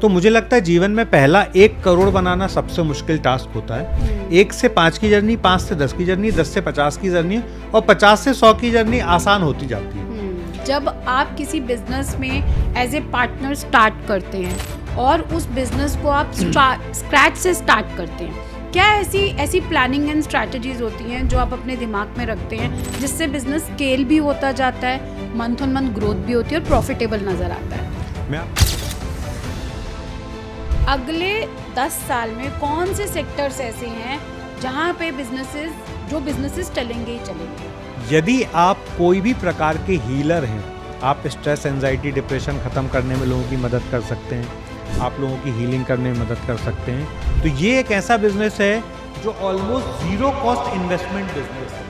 तो मुझे लगता है जीवन में पहला 1 करोड़ बनाना सबसे मुश्किल टास्क होता है। 1 से 5 की जर्नी, 5 से 10 की जर्नी, 10 से 50 की जर्नी और 50 से 100 की जर्नी आसान होती जाती है। जब आप किसी बिजनेस में एज ए पार्टनर स्टार्ट करते हैं और उस बिजनेस को आप स्क्रैच से स्टार्ट करते हैं, क्या ऐसी प्लानिंग एंड स्ट्रैटेजीज होती हैं जो आप अपने दिमाग में रखते हैं जिससे बिजनेस स्केल भी होता जाता है, मंथ ऑन मंथ ग्रोथ भी होती है और प्रॉफिटेबल नजर आता है? अगले 10 साल में कौन से सेक्टर्स ऐसे हैं जहां पे बिजनेसेस चलेंगे ही चलेंगे? यदि आप कोई भी प्रकार के हीलर हैं, आप स्ट्रेस, एंजाइटी, डिप्रेशन खत्म करने में लोगों की मदद कर सकते हैं, आप लोगों की हीलिंग करने में मदद कर सकते हैं, तो ये एक ऐसा बिजनेस है जो ऑलमोस्ट 0 कॉस्ट इन्वेस्टमेंट बिजनेस है।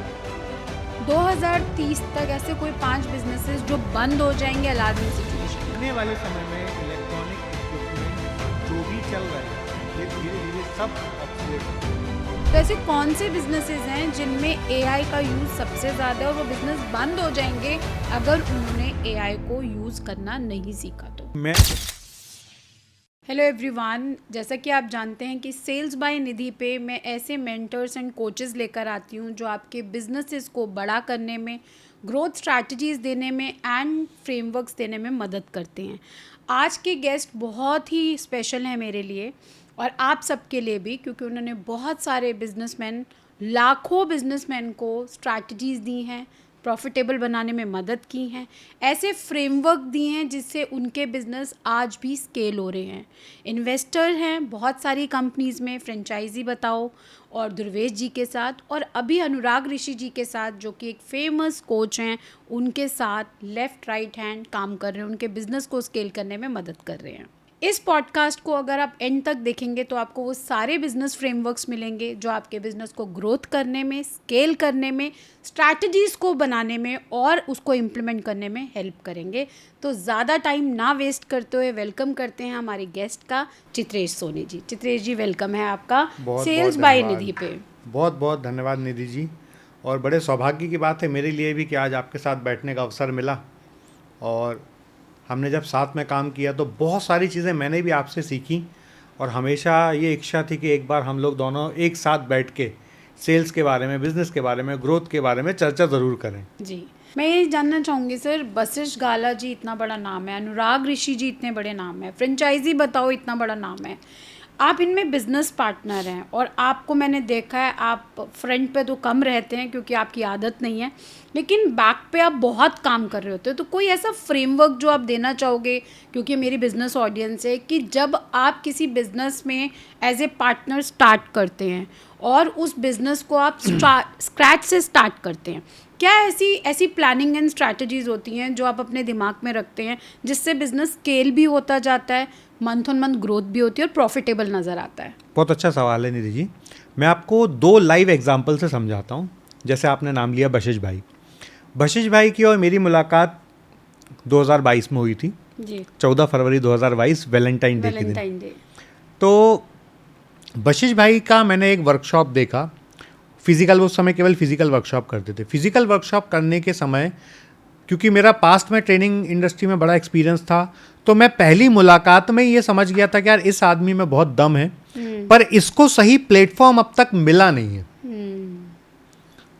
2030 तक ऐसे कोई 5 बिजनेसेस जो बंद हो जाएंगे अलार्मिंग सिचुएशन? आने वाले समय में इलेक्ट्रॉनिक इक्विपमेंट जो भी चल रहे हैं ये धीरे धीरे सब ऑब्सोलेट होंगे। तो ऐसे कौन से बिजनेसेस हैं जिनमें एआई का यूज सबसे ज़्यादा है और वो बिजनेस बंद हो जाएंगे अगर उन्होंने एआई को यूज करना नहीं सीखा तो? हेलो एवरीवन, जैसा कि आप जानते हैं कि सेल्स बाय निधि पे मैं ऐसे मेंटर्स एंड कोचेस लेकर आती हूँ जो आपके बिजनेसेस को बड़ा करने में, ग्रोथ स्ट्रैटेजीज देने में एंड फ्रेमवर्क्स देने में मदद करते हैं। आज के गेस्ट बहुत ही स्पेशल हैं मेरे लिए और आप सबके लिए भी, क्योंकि उन्होंने बहुत सारे बिजनेसमैन, लाखों बिजनेसमैन को स्ट्रैटेजीज दी हैं, प्रॉफिटेबल बनाने में मदद की हैं, ऐसे फ्रेमवर्क दिए हैं जिससे उनके बिज़नेस आज भी स्केल हो रहे हैं। इन्वेस्टर हैं बहुत सारी कंपनीज़ में, फ्रेंचाइजी बताओ, और दुर्वेश जी के साथ, और अभी अनुराग ऋषि जी के साथ जो कि एक फेमस कोच हैं, उनके साथ लेफ़्ट राइट हैंड काम कर रहे हैं, उनके बिज़नेस को स्केल करने में मदद कर रहे हैं। इस पॉडकास्ट को अगर आप एंड तक देखेंगे तो आपको वो सारे बिजनेस फ्रेमवर्क्स मिलेंगे जो आपके बिजनेस को ग्रोथ करने में, स्केल करने में, स्ट्रैटेजीज़ को बनाने में और उसको इम्प्लीमेंट करने में हेल्प करेंगे। तो ज़्यादा टाइम ना वेस्ट करते हुए वेलकम करते हैं हमारे गेस्ट का, चित्रेश सोनी जी। चित्रेश जी, वेलकम है आपका सेल्स बाय निधि पे। बहुत बहुत धन्यवाद निधि जी, और बड़े सौभाग्य की बात है मेरे लिए भी कि आज आपके साथ बैठने का अवसर मिला, और हमने जब साथ में काम किया तो बहुत सारी चीज़ें मैंने भी आपसे सीखी, और हमेशा ये इच्छा थी कि एक बार हम लोग दोनों एक साथ बैठ के सेल्स के बारे में, बिजनेस के बारे में, ग्रोथ के बारे में चर्चा ज़रूर करें। जी, मैं ये जानना चाहूँगी सर, वशिष्ठ गाला जी इतना बड़ा नाम है, अनुराग ऋषि जी इतने बड़े नाम है, फ्रेंचाइजी बताओ इतना बड़ा नाम है, आप इनमें बिजनेस पार्टनर हैं और आपको मैंने देखा है आप फ्रंट पे तो कम रहते हैं क्योंकि आपकी आदत नहीं है, लेकिन बैक पे आप बहुत काम कर रहे होते हो। तो कोई ऐसा फ्रेमवर्क जो आप देना चाहोगे, क्योंकि मेरी बिजनेस ऑडियंस है, कि जब आप किसी बिजनेस में एज ए पार्टनर स्टार्ट करते हैं और उस बिजनेस को आप स्क्रैच से स्टार्ट करते हैं, क्या ऐसी प्लानिंग एंड स्ट्रैटेजीज होती हैं जो आप अपने दिमाग में रखते हैं जिससे बिजनेस स्केल भी होता जाता है, मंथ ऑन मंथ ग्रोथ भी होती है और प्रॉफिटेबल नज़र आता है? बहुत अच्छा सवाल है निधि जी। मैं आपको 2 लाइव एग्जाम्पल से समझाता हूँ। जैसे आपने नाम लिया वशिष्ठ भाई की और मेरी मुलाकात 2022 में हुई थी जी, 14 फरवरी 2022, वैलेंटाइन डे के दिन। तो वशिष्ठ भाई का मैंने एक वर्कशॉप देखा, फिजिकल, उस समय केवल फिजिकल वर्कशॉप करते थे। फिजिकल वर्कशॉप करने के समय, क्योंकि मेरा पास्ट में ट्रेनिंग इंडस्ट्री में बड़ा एक्सपीरियंस था, तो मैं पहली मुलाकात में ये समझ गया था कि यार इस आदमी में बहुत दम है, पर इसको सही प्लेटफॉर्म अब तक मिला नहीं है।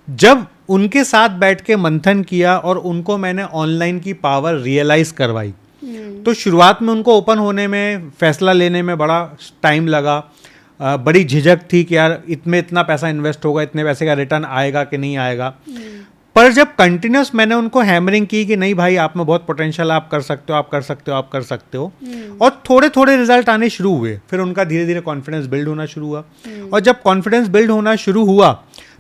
जब उनके साथ बैठ के मंथन किया और उनको मैंने ऑनलाइन की पावर रियलाइज करवाई, तो शुरुआत में उनको ओपन होने में, फैसला लेने में बड़ा टाइम लगा, बड़ी झिझक थी कि यार इसमें इतना पैसा इन्वेस्ट होगा, इतने पैसे का रिटर्न आएगा कि नहीं आएगा। पर जब कंटिन्यूस मैंने उनको हैमरिंग की कि नहीं भाई आप में बहुत पोटेंशियल, आप कर सकते हो, आप कर सकते हो, आप कर सकते हो, और थोड़े थोड़े रिजल्ट आने शुरू हुए, फिर उनका धीरे धीरे कॉन्फिडेंस बिल्ड होना शुरू हुआ। और जब कॉन्फिडेंस बिल्ड होना शुरू हुआ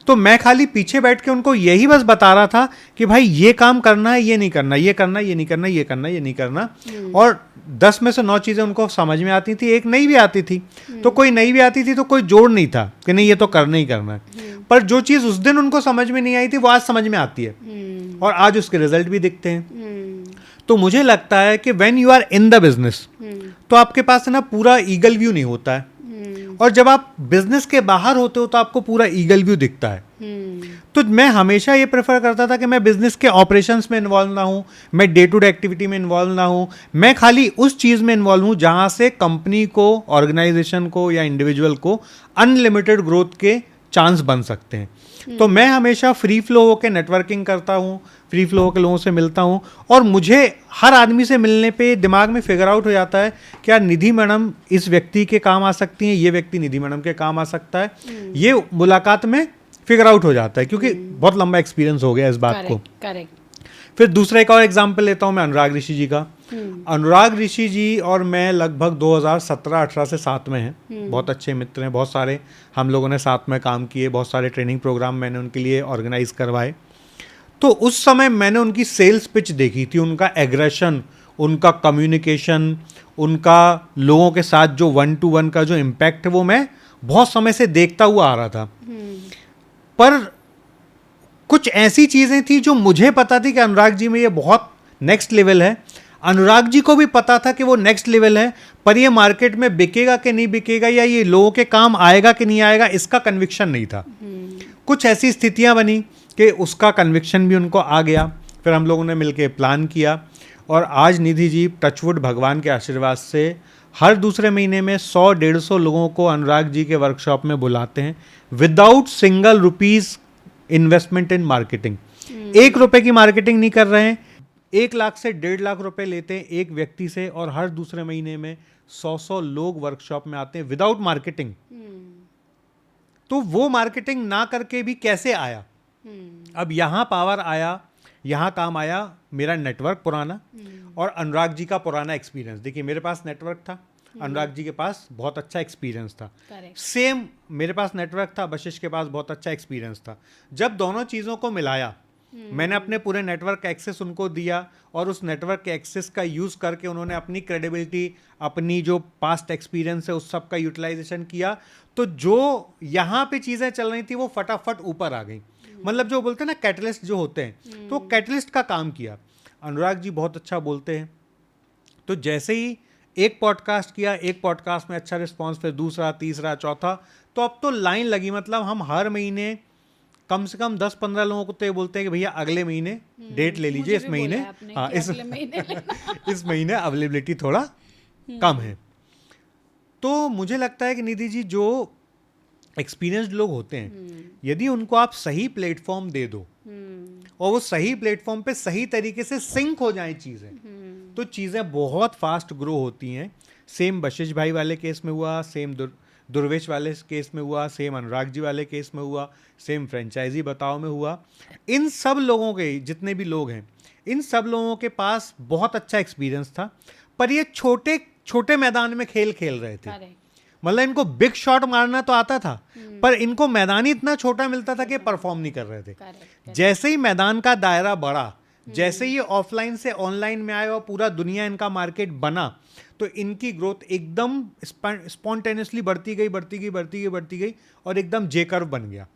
तो मैं खाली पीछे बैठ के उनको यही बस बता रहा था कि भाई ये काम करना है, ये नहीं करना, ये करना, ये नहीं करना, ये करना, ये नहीं करना। और 10 में से 9 चीज़ें उनको समझ में आती थी, एक नहीं भी आती थी, तो कोई नहीं भी आती थी तो कोई जोड़ नहीं था कि नहीं ये तो करना ही करना है। पर जो चीज़ उस दिन उनको समझ में नहीं आई थी वो आज समझ में आती है, और आज उसके रिजल्ट भी दिखते हैं। तो मुझे लगता है कि when you are in the business तो आपके पास है ना पूरा ईगल व्यू नहीं होता है, और जब आप बिजनेस के बाहर होते हो तो आपको पूरा ईगल व्यू दिखता है। तो मैं हमेशा ये प्रेफर करता था कि मैं बिजनेस के ऑपरेशंस में इन्वॉल्व ना हूँ, मैं डे टू डे एक्टिविटी में इन्वॉल्व ना हूँ, मैं खाली उस चीज़ में इन्वॉल्व हूँ जहाँ से कंपनी को, ऑर्गेनाइजेशन को या इंडिविजुअल को अनलिमिटेड ग्रोथ के चांस बन सकते हैं। तो मैं हमेशा फ्री फ्लो होकर नेटवर्किंग करता हूँ, फ्री फ्लो होकर लोगों से मिलता हूँ, और मुझे हर आदमी से मिलने पे दिमाग में फिगर आउट हो जाता है कि यार निधि मैडम इस व्यक्ति के काम आ सकती हैं, ये व्यक्ति निधि मैडम के काम आ सकता है। ये मुलाकात में फिगर आउट हो जाता है, क्योंकि बहुत लंबा एक्सपीरियंस हो गया इस बात को। करेक्ट। फिर दूसरा एक और एग्जाम्पल लेता हूँ मैं, अनुराग ऋषि जी का। अनुराग ऋषि जी और मैं लगभग 2017-18 से साथ में हैं, बहुत अच्छे मित्र हैं, बहुत सारे हम लोगों ने साथ में काम किए, बहुत सारे ट्रेनिंग प्रोग्राम मैंने उनके लिए ऑर्गेनाइज करवाए। तो उस समय मैंने उनकी सेल्स पिच देखी थी, उनका एग्रेशन, उनका कम्युनिकेशन, उनका लोगों के साथ जो 1-to-1 का जो इम्पैक्ट है वो मैं बहुत समय से देखता हुआ आ रहा था। पर कुछ ऐसी चीज़ें थी जो मुझे पता थी कि अनुराग जी में ये बहुत नेक्स्ट लेवल है, अनुराग जी को भी पता था कि वो नेक्स्ट लेवल है, पर ये मार्केट में बिकेगा कि नहीं बिकेगा या ये लोगों के काम आएगा कि नहीं आएगा, इसका कन्विक्शन नहीं था। कुछ ऐसी स्थितियां बनी कि उसका कन्विक्शन भी उनको आ गया। फिर हम लोगों ने मिलकर प्लान किया, और आज निधि जी टचवुड भगवान के आशीर्वाद से हर दूसरे महीने में 100-150 लोगों को अनुराग जी के वर्कशॉप में बुलाते हैं, without single rupees investment in marketing. 1 रुपए की मार्केटिंग नहीं कर रहे हैं, 1 लाख से 1.5 लाख रुपए लेते हैं एक व्यक्ति से, और हर दूसरे महीने में 100 लोग वर्कशॉप में आते हैं विदाउट मार्केटिंग। तो वो मार्केटिंग ना करके भी कैसे आया? अब यहां पावर आया, यहां काम आया मेरा नेटवर्क पुराना और अनुराग जी का पुराना एक्सपीरियंस। देखिए मेरे पास नेटवर्क था, अनुराग जी के पास बहुत अच्छा एक्सपीरियंस था। सेम मेरे पास नेटवर्क था, वशिष्ठ के पास बहुत अच्छा एक्सपीरियंस था। जब दोनों चीज़ों को मिलाया, मैंने अपने पूरे नेटवर्क का एक्सेस उनको दिया, और उस नेटवर्क के एक्सेस का यूज़ करके उन्होंने अपनी क्रेडिबिलिटी, अपनी जो पास्ट एक्सपीरियंस है उस सब का यूटिलाइजेशन किया। तो जो यहाँ पे चीज़ें चल रही थी वो फटाफट ऊपर आ गई। मतलब जो बोलते हैं ना कैटलिस्ट जो होते हैं, तो कैटलिस्ट का काम किया। अनुराग जी बहुत अच्छा बोलते हैं, तो जैसे ही एक पॉडकास्ट किया, एक पॉडकास्ट में अच्छा रिस्पॉन्स, फिर दूसरा, तीसरा, चौथा, तो अब तो लाइन लगी। मतलब हम हर महीने कम से कम 10-15 लोगों को तो ये बोलते हैं कि भैया अगले महीने डेट ले लीजिए, इस महीने, हाँ इस महीने अवेलेबिलिटी थोड़ा कम है। तो मुझे लगता है कि निधि जी जो एक्सपीरियंस्ड लोग होते हैं, यदि उनको आप सही प्लेटफॉर्म दे दो और वो सही प्लेटफॉर्म पे सही तरीके से सिंक हो जाएं चीज़ें, तो चीज़ें बहुत फास्ट ग्रो होती हैं। सेम वशिष्ठ भाई वाले केस में हुआ, सेम दुर्वेश वाले केस में हुआ, सेम अनुराग जी वाले केस में हुआ, सेम फ्रेंचाइजी बताओ में हुआ। इन सब लोगों के, जितने भी लोग हैं, इन सब लोगों के पास बहुत अच्छा एक्सपीरियंस था, पर ये छोटे छोटे मैदान में खेल खेल रहे थे। मतलब इनको बिग शॉट मारना तो आता था, पर इनको मैदान ही इतना छोटा मिलता था कि परफॉर्म नहीं कर रहे थे। जैसे ही मैदान का दायरा बढ़ा, जैसे ही ऑफलाइन से ऑनलाइन में आए और पूरा दुनिया इनका मार्केट बना, तो इनकी ग्रोथ एकदम स्पॉन्टेनियसली बढ़ती गई और एकदम जे कर्व बन गया।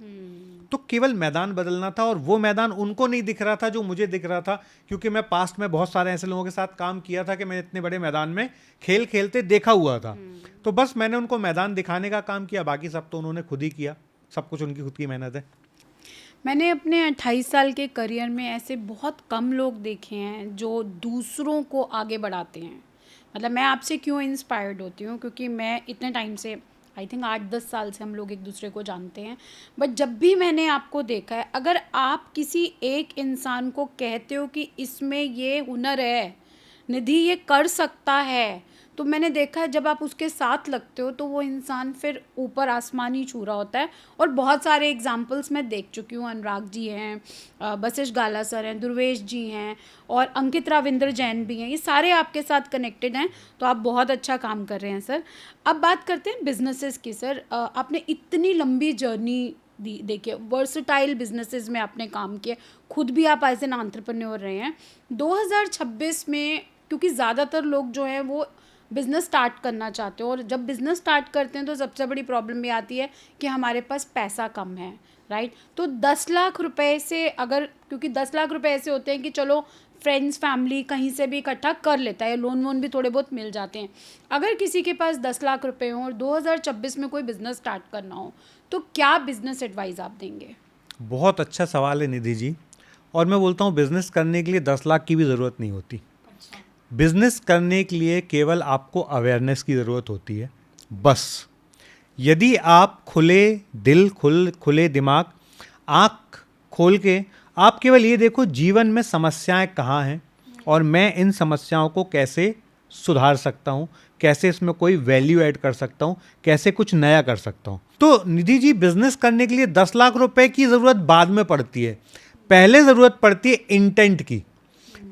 तो केवल मैदान बदलना था, और वो मैदान उनको नहीं दिख रहा था जो मुझे दिख रहा था, क्योंकि मैं पास्ट में बहुत सारे ऐसे लोगों के साथ काम किया था कि मैं इतने बड़े मैदान में खेल खेलते देखा हुआ था। तो बस मैंने उनको मैदान दिखाने का काम किया, बाकी सब तो उन्होंने खुद ही किया, सब कुछ उनकी खुद की मेहनत है। मैंने अपने 28 साल के करियर में ऐसे बहुत कम लोग देखे हैं जो दूसरों को आगे बढ़ाते हैं। मतलब मैं आपसे क्यों इंस्पायर्ड होती हूँ, क्योंकि मैं इतने टाइम से, आई थिंक 8-10 साल से हम लोग एक दूसरे को जानते हैं, बट जब भी मैंने आपको देखा है, अगर आप किसी एक इंसान को कहते हो कि इसमें ये हुनर है, निधि ये कर सकता है, तो मैंने देखा है जब आप उसके साथ लगते हो तो वो इंसान फिर ऊपर आसमान ही छू रहा होता है। और बहुत सारे एग्जाम्पल्स मैं देख चुकी हूँ। अनुराग जी हैं, वशिष्ठ गाला सर हैं, दुर्वेश जी हैं, और अंकित राविंद्र जैन भी हैं। ये सारे आपके साथ कनेक्टेड हैं, तो आप बहुत अच्छा काम कर रहे हैं सर। अब बात करते हैं बिजनेसेस की। सर आपने इतनी लंबी जर्नी देखिए, वर्सटाइल बिजनेसेस में आपने काम किया, खुद भी आप एज एन एंटरप्रेन्योर रहे हैं। 2026 में क्योंकि ज़्यादातर लोग जो हैं वो बिज़नेस स्टार्ट करना चाहते हो, और जब बिज़नेस स्टार्ट करते हैं तो सबसे बड़ी प्रॉब्लम ये आती है कि हमारे पास पैसा कम है, राइट। तो 10 लाख रुपए से अगर, क्योंकि 10 लाख रुपए ऐसे होते हैं कि चलो फ्रेंड्स फैमिली कहीं से भी इकट्ठा कर लेता है, लोन वोन भी थोड़े बहुत मिल जाते हैं। अगर किसी के पास 10 लाख रुपए हों और 2026 में कोई बिज़नेस स्टार्ट करना हो, तो क्या बिज़नेस एडवाइस आप देंगे? बहुत अच्छा सवाल है निधि जी। और मैं बोलता हूँ बिजनेस करने के लिए 10 लाख की भी ज़रूरत नहीं होती। बिजनेस करने के लिए केवल आपको अवेयरनेस की ज़रूरत होती है बस। यदि आप खुले दिल खुले दिमाग, आँख खोल के आप केवल ये देखो जीवन में समस्याएं कहाँ हैं और मैं इन समस्याओं को कैसे सुधार सकता हूँ, कैसे इसमें कोई वैल्यू ऐड कर सकता हूँ, कैसे कुछ नया कर सकता हूँ। तो निधि जी, बिजनेस करने के लिए 10 लाख रुपए की ज़रूरत बाद में पड़ती है। पहले ज़रूरत पड़ती है इंटेंट की,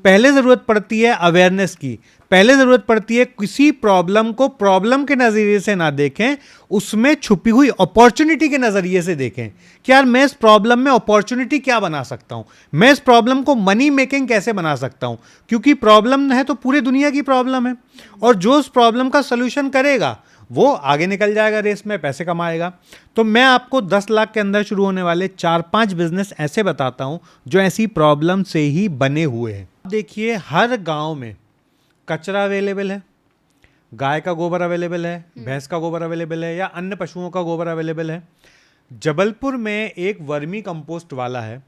पहले ज़रूरत पड़ती है अवेयरनेस की, पहले ज़रूरत पड़ती है किसी प्रॉब्लम को प्रॉब्लम के नज़रिए से ना देखें, उसमें छुपी हुई अपॉर्चुनिटी के नज़रिए से देखें कि यार मैं इस प्रॉब्लम में अपॉर्चुनिटी क्या बना सकता हूं, मैं इस प्रॉब्लम को मनी मेकिंग कैसे बना सकता हूं। क्योंकि प्रॉब्लम है तो पूरी दुनिया की प्रॉब्लम है, और जो उस प्रॉब्लम का सोल्यूशन करेगा वो आगे निकल जाएगा रेस में, पैसे कमाएगा। तो मैं आपको 10 लाख के अंदर शुरू होने वाले 4-5 बिजनेस ऐसे बताता हूं जो ऐसी प्रॉब्लम से ही बने हुए हैं। देखिए, हर गांव में कचरा अवेलेबल है, गाय का गोबर अवेलेबल है, भैंस का गोबर अवेलेबल है, या अन्य पशुओं का गोबर अवेलेबल है। जबलपुर में एक वर्मी कंपोस्ट वाला है,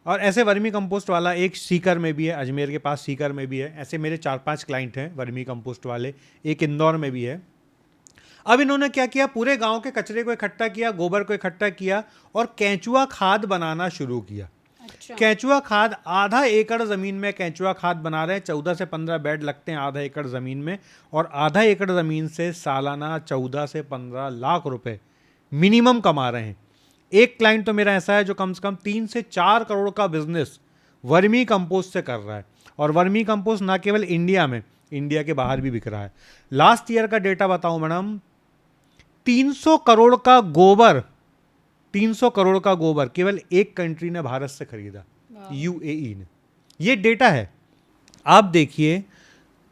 और ऐसे वर्मी कंपोस्ट वाला एक सीकर में भी है, अजमेर के पास सीकर में भी है। ऐसे मेरे 4-5 क्लाइंट हैं वर्मी कंपोस्ट वाले, एक इंदौर में भी है। अब इन्होंने क्या किया, पूरे गांव के कचरे को इकट्ठा किया, गोबर को इकट्ठा किया और केंचुआ खाद बनाना शुरू किया। अच्छा। केंचुआ खाद, आधा एकड़ ज़मीन में केंचुआ खाद बना रहे हैं। 14 से 15 बेड लगते हैं आधा एकड़ ज़मीन में, और आधा एकड़ ज़मीन से सालाना 14 से 15 लाख रुपए मिनिमम कमा रहे हैं। एक क्लाइंट तो मेरा ऐसा है जो कम से कम 3 से 4 करोड़ का बिजनेस वर्मी कंपोस्ट से कर रहा है। और वर्मी कंपोस्ट ना केवल इंडिया में, इंडिया के बाहर भी बिक रहा है। लास्ट ईयर का डेटा बताऊं मैडम, 300 करोड़ का गोबर, 300 करोड़ का गोबर केवल एक कंट्री ने भारत से खरीदा, यूएई ने। ये डेटा है। आप देखिए,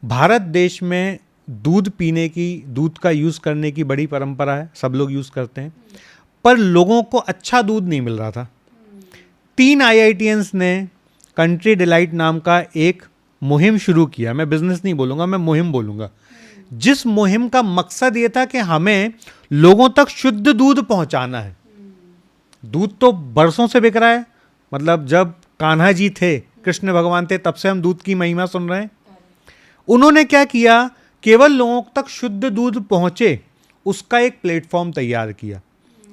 भारत देश में दूध पीने की, दूध का यूज़ करने की बड़ी परंपरा है, सब लोग यूज़ करते हैं, पर लोगों को अच्छा दूध नहीं मिल रहा था। 3 IITians ने कंट्री डिलाइट नाम का एक मुहिम शुरू किया। मैं बिजनेस नहीं बोलूँगा, मैं मुहिम बोलूँगा। जिस मुहिम का मकसद ये था कि हमें लोगों तक शुद्ध दूध पहुंचाना है। दूध तो बरसों से बिक रहा है, मतलब जब कान्हा जी थे, कृष्ण भगवान थे, तब से हम दूध की महिमा सुन रहे हैं। उन्होंने क्या किया, केवल लोगों तक शुद्ध दूध पहुंचे उसका एक प्लेटफॉर्म तैयार किया,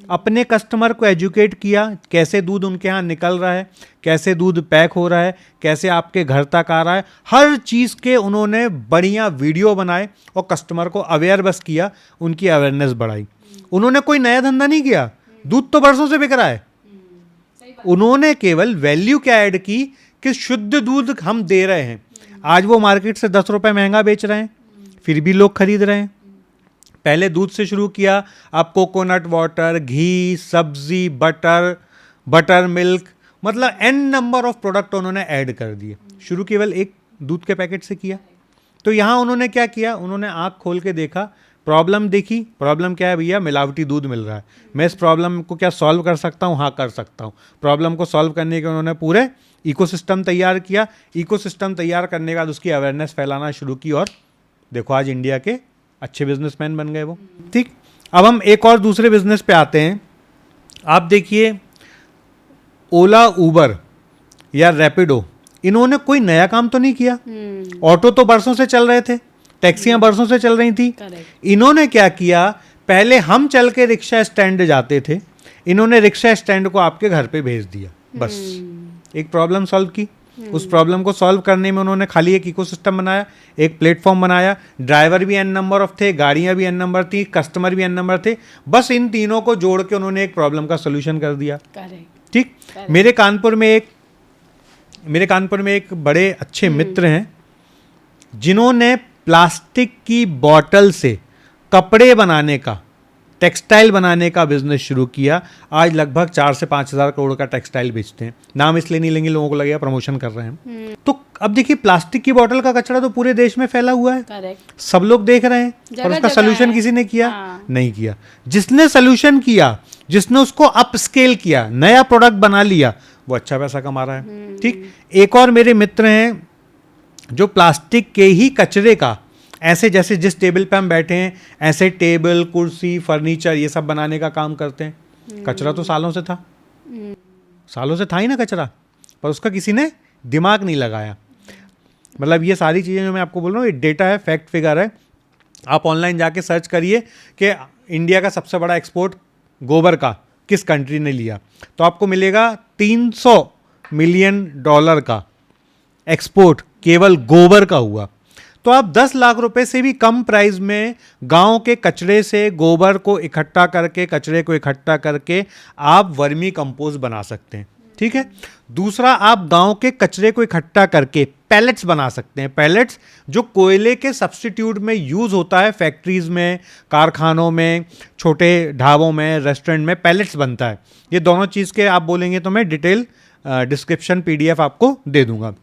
अपने कस्टमर को एजुकेट किया, कैसे दूध उनके यहाँ निकल रहा है, कैसे दूध पैक हो रहा है, कैसे आपके घर तक आ रहा है, हर चीज़ के उन्होंने बढ़िया वीडियो बनाए और कस्टमर को अवेयर बस किया, उनकी अवेयरनेस बढ़ाई। उन्होंने कोई नया धंधा नहीं किया, दूध तो बरसों से बिक रहा है। उन्होंने केवल वैल्यू क्या ऐड की कि शुद्ध दूध हम दे रहे हैं। आज वो मार्केट से 10 रुपये महंगा बेच रहे हैं, फिर भी लोग खरीद रहे हैं। पहले दूध से शुरू किया, अब कोकोनट वाटर, घी, सब्जी, बटर मिल्क, मतलब n नंबर ऑफ प्रोडक्ट उन्होंने ऐड कर दिए। शुरू केवल एक दूध के पैकेट से किया। तो यहाँ उन्होंने क्या किया, उन्होंने आँख खोल के देखा, प्रॉब्लम देखी। प्रॉब्लम क्या है भैया, मिलावटी दूध मिल रहा है, मैं इस प्रॉब्लम को क्या सॉल्व कर सकता हूँ? हाँ, कर सकता हूँ। प्रॉब्लम को सॉल्व करने के उन्होंने पूरे इकोसिस्टम तैयार किया। इकोसिस्टम तैयार करने के बाद उसकी अवेयरनेस फैलाना शुरू की, और देखो आज इंडिया के अच्छे बिजनेसमैन बन गए वो। ठीक, अब हम एक और दूसरे बिजनेस पे आते हैं। आप देखिए, ओला, उबर या रैपिडो, इन्होंने कोई नया काम तो नहीं किया। ऑटो तो बरसों से चल रहे थे, टैक्सियां बरसों से चल रही थी। इन्होंने क्या किया, पहले हम चल के रिक्शा स्टैंड जाते थे, इन्होंने रिक्शा स्टैंड को आपके घर पे भेज दिया। बस एक प्रॉब्लम सॉल्व की। उस प्रॉब्लम को सॉल्व करने में उन्होंने खाली एक इकोसिस्टम बनाया, एक प्लेटफॉर्म बनाया। ड्राइवर भी n नंबर ऑफ थे, गाड़ियां भी n नंबर थी, कस्टमर भी n नंबर थे। बस इन तीनों को जोड़ के उन्होंने एक प्रॉब्लम का सोल्यूशन कर दिया। ठीक, मेरे कानपुर में एक बड़े अच्छे मित्र हैं जिन्होंने प्लास्टिक की बॉटल से कपड़े बनाने का, टेक्सटाइल बनाने का बिजनेस शुरू किया। आज लगभग 4 से 5 हज़ार करोड़ का टेक्सटाइल बेचते हैं। नाम इसलिए नहीं लेंगे, लोगों को लगेगा प्रमोशन कर रहे हैं। तो अब देखिए, प्लास्टिक की बोतल का कचरा तो पूरे देश में फैला हुआ है। करेक्ट। सब लोग देख रहे हैं, और उसका सोल्यूशन किसी ने किया? नहीं किया। जिसने सोल्यूशन किया, जिसने उसको अप स्केल किया, नया प्रोडक्ट बना लिया, वो अच्छा पैसा कमा रहा है। ठीक, एक और मेरे मित्र हैं जो प्लास्टिक के ही कचरे का, ऐसे जैसे जिस टेबल पे हम बैठे हैं, ऐसे टेबल, कुर्सी, फर्नीचर, ये सब बनाने का काम करते हैं। कचरा तो सालों से था। सालों से था ही ना कचरा, पर उसका किसी ने दिमाग नहीं लगाया। मतलब ये सारी चीज़ें जो मैं आपको बोल रहा हूँ, ये डेटा है, फैक्ट फिगर है। आप ऑनलाइन जाके सर्च करिए कि इंडिया का सबसे बड़ा एक्सपोर्ट गोबर का किस कंट्री ने लिया, तो आपको मिलेगा 300 मिलियन डॉलर का एक्सपोर्ट केवल गोबर का हुआ। तो आप 10 लाख रुपए से भी कम प्राइस में गांव के कचरे से गोबर को इकट्ठा करके, कचरे को इकट्ठा करके आप वर्मी कंपोस्ट बना सकते हैं। ठीक है। दूसरा, आप गांव के कचरे को इकट्ठा करके पैलेट्स बना सकते हैं। पैलेट्स जो कोयले के सब्स्टिट्यूट में यूज होता है, फैक्ट्रीज में, कारखानों में, छोटे ढाबों में, रेस्टोरेंट में पैलेट्स बनता है। ये दोनों चीज़ के आप बोलेंगे तो मैं डिटेल डिस्क्रिप्शन PDF आपको दे दूंगा।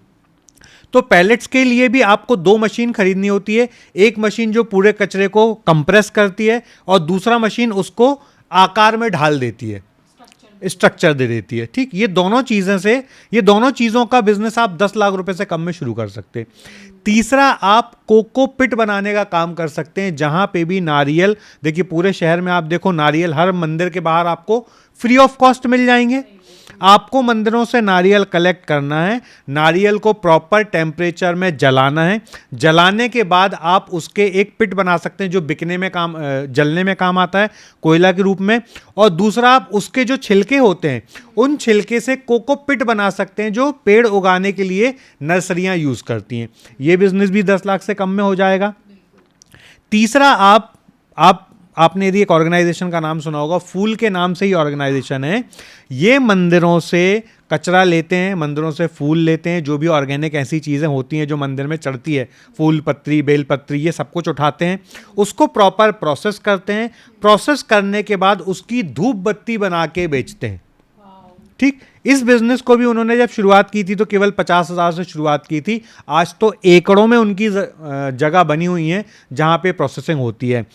तो पैलेट्स के लिए भी आपको 2 मशीन खरीदनी होती है। एक मशीन जो पूरे कचरे को कंप्रेस करती है और दूसरा मशीन उसको आकार में ढाल देती है, स्ट्रक्चर दे देती है। ठीक, ये दोनों चीज़ों का बिजनेस आप 10 लाख रुपए से कम में शुरू कर सकते हैं। तीसरा, आप कोको पिट बनाने का काम कर सकते हैं, जहां पे भी नारियल, देखिए पूरे शहर में आप देखो नारियल हर मंदिर के बाहर आपको फ्री ऑफ कॉस्ट मिल जाएंगे। आपको मंदिरों से नारियल कलेक्ट करना है, नारियल को प्रॉपर टेम्परेचर में जलाना है, जलाने के बाद आप उसके एक पिट बना सकते हैं जो बिकने में काम, जलने में काम आता है कोयला के रूप में। और दूसरा, आप उसके जो छिलके होते हैं उन छिलके से कोको पिट बना सकते हैं जो पेड़ उगाने के लिए नर्सरियां यूज करती हैं। ये बिजनेस भी 10 लाख से कम में हो जाएगा। तीसरा, आपने यदि एक ऑर्गेनाइजेशन का नाम सुना होगा, फूल के नाम से ही ऑर्गेनाइजेशन है। ये मंदिरों से कचरा लेते हैं, मंदिरों से फूल लेते हैं, जो भी ऑर्गेनिक ऐसी चीज़ें होती हैं जो मंदिर में चढ़ती है, फूल पत्री, बेल पत्री, ये सब कुछ उठाते हैं, उसको प्रॉपर प्रोसेस करते हैं। प्रोसेस करने के बाद उसकी धूप बत्ती बना के बेचते हैं। ठीक, इस बिजनेस को भी उन्होंने जब शुरुआत की थी तो केवल 50,000 से शुरुआत की थी। आज तो एकड़ों में उनकी जगह बनी हुई है जहाँ पे प्रोसेसिंग होती है।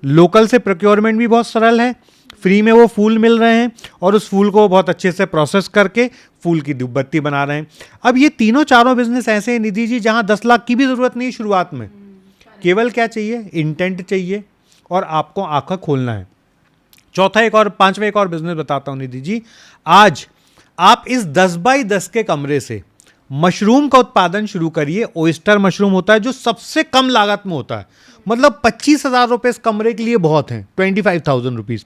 लोकल से प्रोक्योरमेंट भी बहुत सरल है, फ्री में वो फूल मिल रहे हैं और उस फूल को बहुत अच्छे से प्रोसेस करके फूल की धूपबत्ती बना रहे हैं। अब ये तीनों चारों बिजनेस ऐसे हैं निधि जी जहाँ 10 लाख की भी ज़रूरत नहीं शुरुआत में। केवल क्या चाहिए? इंटेंट चाहिए और आपको आंखें खोलना है। पांचवा एक और बिजनेस बताता हूँ निधि जी। आज आप इस 10 बाई 10 के कमरे से मशरूम का उत्पादन शुरू करिए। ओयस्टर मशरूम होता है जो सबसे कम लागत में होता है, मतलब 25,000 रुपये इस कमरे के लिए बहुत हैं, 25,000 रुपीज़।